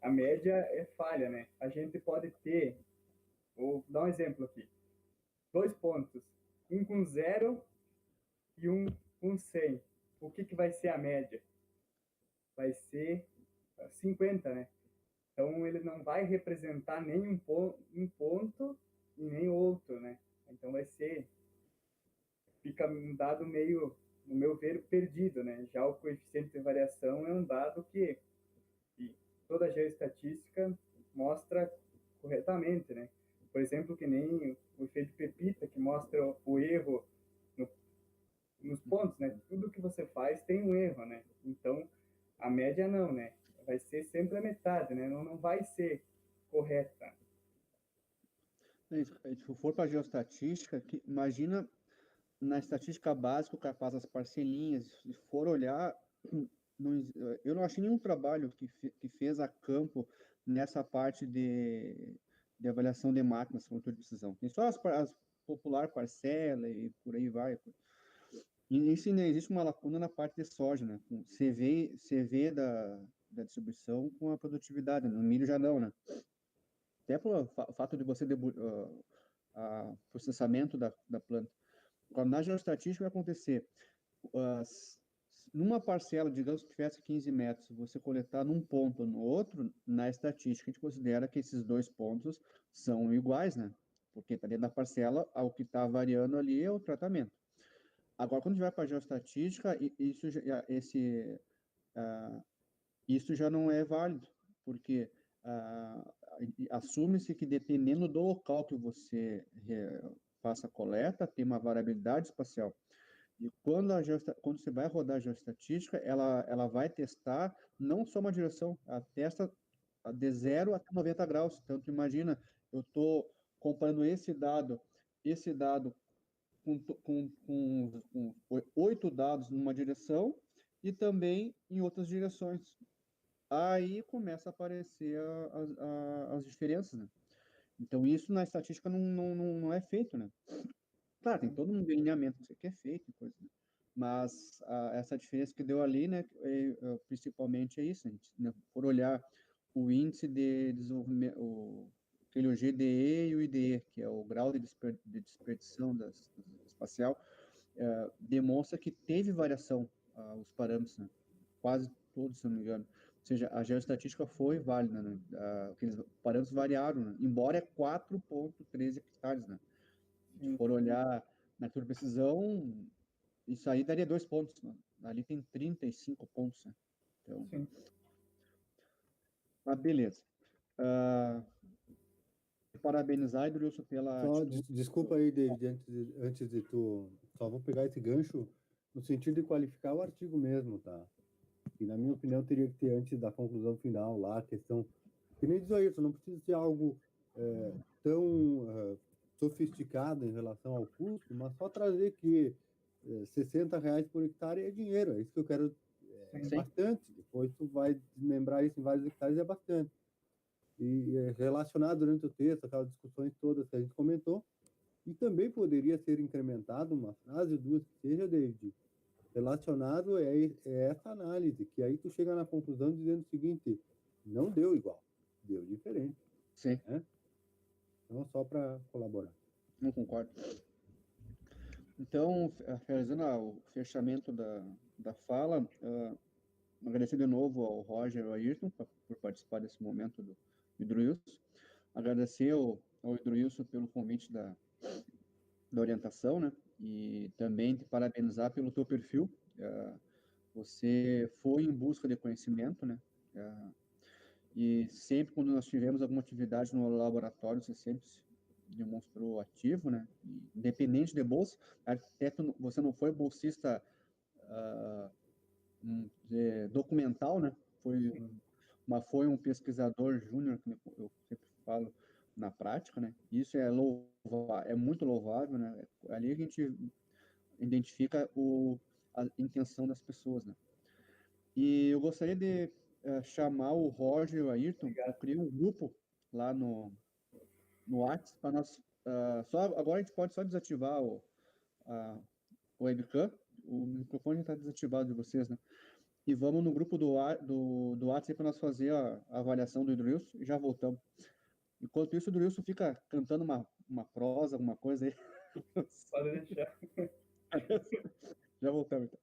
A média é falha, né? A gente pode ter, vou dar um exemplo aqui, 2 pontos, um com 0 e um com 100. O que vai ser a média? Vai ser 50, né? Então, ele não vai representar nem um ponto e nem outro, né? Então, fica um dado meio, no meu ver, perdido, né? Já o coeficiente de variação é um dado que toda a geoestatística mostra corretamente, né? Por exemplo, que nem o efeito Pepita, que mostra o erro nos pontos, né? Tudo que você faz tem um erro, né? Então, a média não, né? Vai ser sempre a metade, né? Não vai ser correta. Se for para a geoestatística, imagina na estatística básica, o cara faz as parcelinhas, se for olhar, eu não achei nenhum trabalho que fez a campo nessa parte de avaliação de máquinas com controle de precisão. Tem só as popular parcela e por aí vai. E isso ainda existe uma lacuna na parte de soja, né? Com CV da distribuição com a produtividade. No milho já não, né? Até pelo fato de você processamento da planta. Na geoestatística vai acontecer, numa parcela, digamos que tivesse 15 metros, você coletar num ponto ou no outro, na estatística a gente considera que esses 2 pontos são iguais, né? Porque está dentro da parcela, o que está variando ali é o tratamento. Agora, quando a gente vai para a geoestatística, isso já não é válido, porque assume-se que dependendo do local que você faça a coleta, tem uma variabilidade espacial. E quando você vai rodar a geoestatística, ela vai testar não só uma direção, ela testa de 0 até 90 graus. Então, tu imagina, eu estou comparando esse dado com 8 dados numa direção e também em outras direções. Aí começa a aparecer as diferenças, né? Então, isso na estatística não é feito, né? Claro, tem todo um delineamento que é feito, coisa, né? Mas essa diferença que deu ali, né, principalmente é isso, a gente, né, por olhar o índice de desenvolvimento, aquele o GDE e o IDE, que é o grau de dispersión espacial, demonstra que teve variação os parâmetros, né? Quase todo, se não me engano. Ou seja, a geoestatística foi válida, né? Aqueles parâmetros variaram, né? Embora é 4,13 hectares, né? Se for olhar na curva de precisão, isso aí daria 2 pontos, né? Ali tem 35 pontos, né? Então, Sim. mas beleza. Parabenizar, Edilson, pela Só, atitude. desculpa aí, David, antes de tu... Só vou pegar esse gancho no sentido de qualificar o artigo mesmo, tá? E, na minha opinião, teria que ter, antes da conclusão final lá, a questão... Que nem diz isso, não precisa ser algo tão sofisticado em relação ao custo, mas só trazer que R$ 60 por hectare é dinheiro, é isso que eu quero, Sim. bastante. Depois tu vai desmembrar isso em vários hectares, é bastante. E relacionado durante o texto, aquelas discussões todas que a gente comentou, e também poderia ser incrementado uma frase, duas, que seja, David, relacionado essa análise, que aí tu chega na conclusão dizendo o seguinte, não deu igual, deu diferente. Sim. Né? Então, só para colaborar. Não concordo. Então, realizando o fechamento da fala, agradecer de novo ao Roger e ao Ayrton por participar desse momento do Hidroilson. Agradecer ao Hidroilson pelo convite da orientação, né? E também te parabenizar pelo teu perfil. Você foi em busca de conhecimento, né? E sempre quando nós tivemos alguma atividade no laboratório, você sempre se demonstrou ativo, né? E, independente de bolsa, até você não foi bolsista documental, né? Mas foi um pesquisador júnior, que eu sempre falo, na prática, né? Isso é muito louvável, né? Ali a gente identifica a intenção das pessoas, né? E eu gostaria de chamar o Roger e o Ayrton. Eu criei um grupo lá no WhatsApp para nós. Agora a gente pode só desativar o webcam. O microfone está desativado de vocês, né? E vamos no grupo do WhatsApp para nós fazer a avaliação do Hidroilson e já voltamos. Enquanto isso, o Hidroilson fica cantando uma prosa, alguma coisa aí. Pode deixar. Já voltamos, então.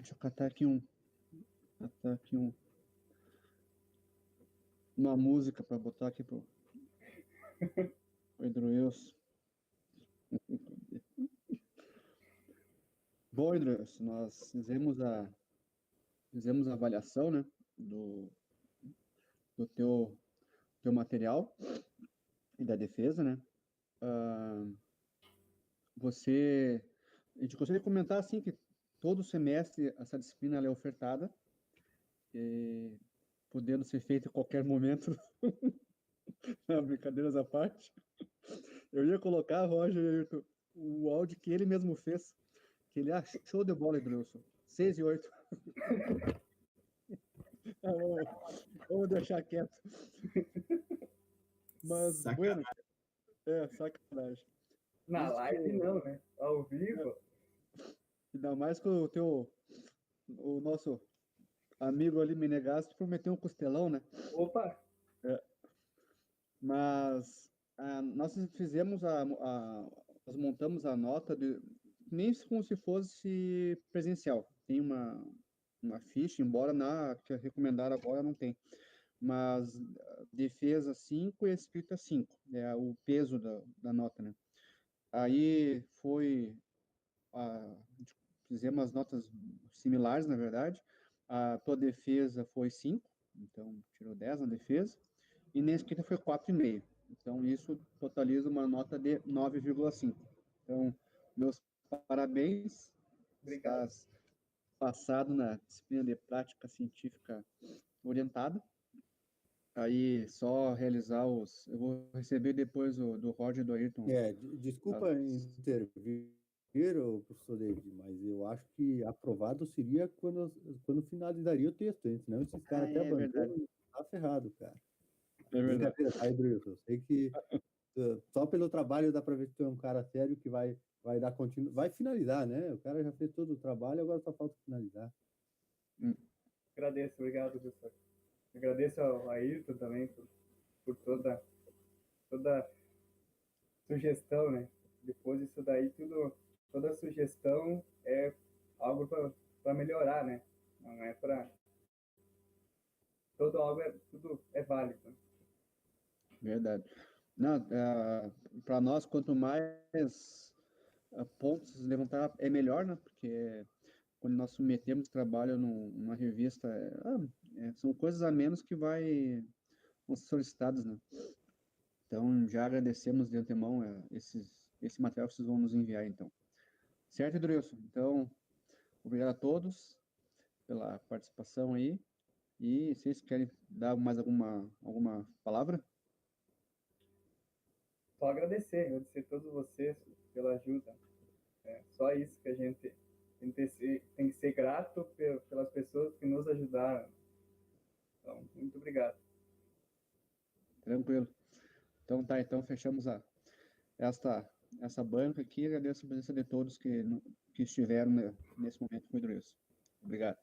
deixa eu catar aqui uma música para botar aqui pro Hidroilson. Bom, Hidroilson, nós fizemos a avaliação, né, do teu material e da defesa, né? A gente gostaria de comentar assim que todo semestre essa disciplina ela é ofertada, podendo ser feita em qualquer momento. Não, brincadeiras à parte. Eu ia colocar, Roger, o áudio que ele mesmo fez, que ele achou de bola, Edilson. 6 e 8. Vamos deixar quieto. Mas, Sacanagem. bueno, sacanagem. Na live não, né? Ao vivo. Ainda mais que o nosso amigo ali, Menegasso, prometeu um costelão, né? Opa! Mas nós fizemos nós montamos a nota nem como se fosse presencial. Tem uma ficha, embora na que é recomendada agora não tem. Mas defesa 5 e escrita 5, é o peso da nota, né? Aí fizemos as notas similares, na verdade. A tua defesa foi 5, então tirou 10 na defesa, e na escrita foi 4,5. Então, isso totaliza uma nota de 9,5. Então, meus parabéns. Obrigado. Estás passado na disciplina de prática científica orientada. Aí, só realizar eu vou receber depois do Roger e do Ayrton. Desculpa intervir, professor David, mas eu acho que aprovado seria quando finalizaria o texto, hein? Senão esses caras até abandonam e tá ferrado, cara. É verdade. Eu sei que só pelo trabalho dá para ver que tu é um cara sério que vai dar vai finalizar, né? O cara já fez todo o trabalho, agora só falta finalizar. Agradeço, obrigado, professor. Agradeço ao Ayrton também por toda sugestão, né? Depois disso daí, toda sugestão é algo para melhorar, né? Não é para... Tudo é válido. Né? Verdade. Não, para nós, quanto mais pontos levantar, é melhor, né? Porque quando nós submetemos trabalho numa revista, são coisas a menos que vão ser solicitadas, né? Então, já agradecemos de antemão esse material que vocês vão nos enviar, então. Certo, Edrilson? Então, obrigado a todos pela participação aí. E vocês querem dar mais alguma palavra? Só agradecer a todos vocês pela ajuda. É só isso que a gente tem que ser grato pelas pessoas que nos ajudaram. Então, muito obrigado. Tranquilo. Então tá, então fechamos essa banca aqui. Agradeço a presença de todos que estiveram nesse momento com o Edrilson. Obrigado.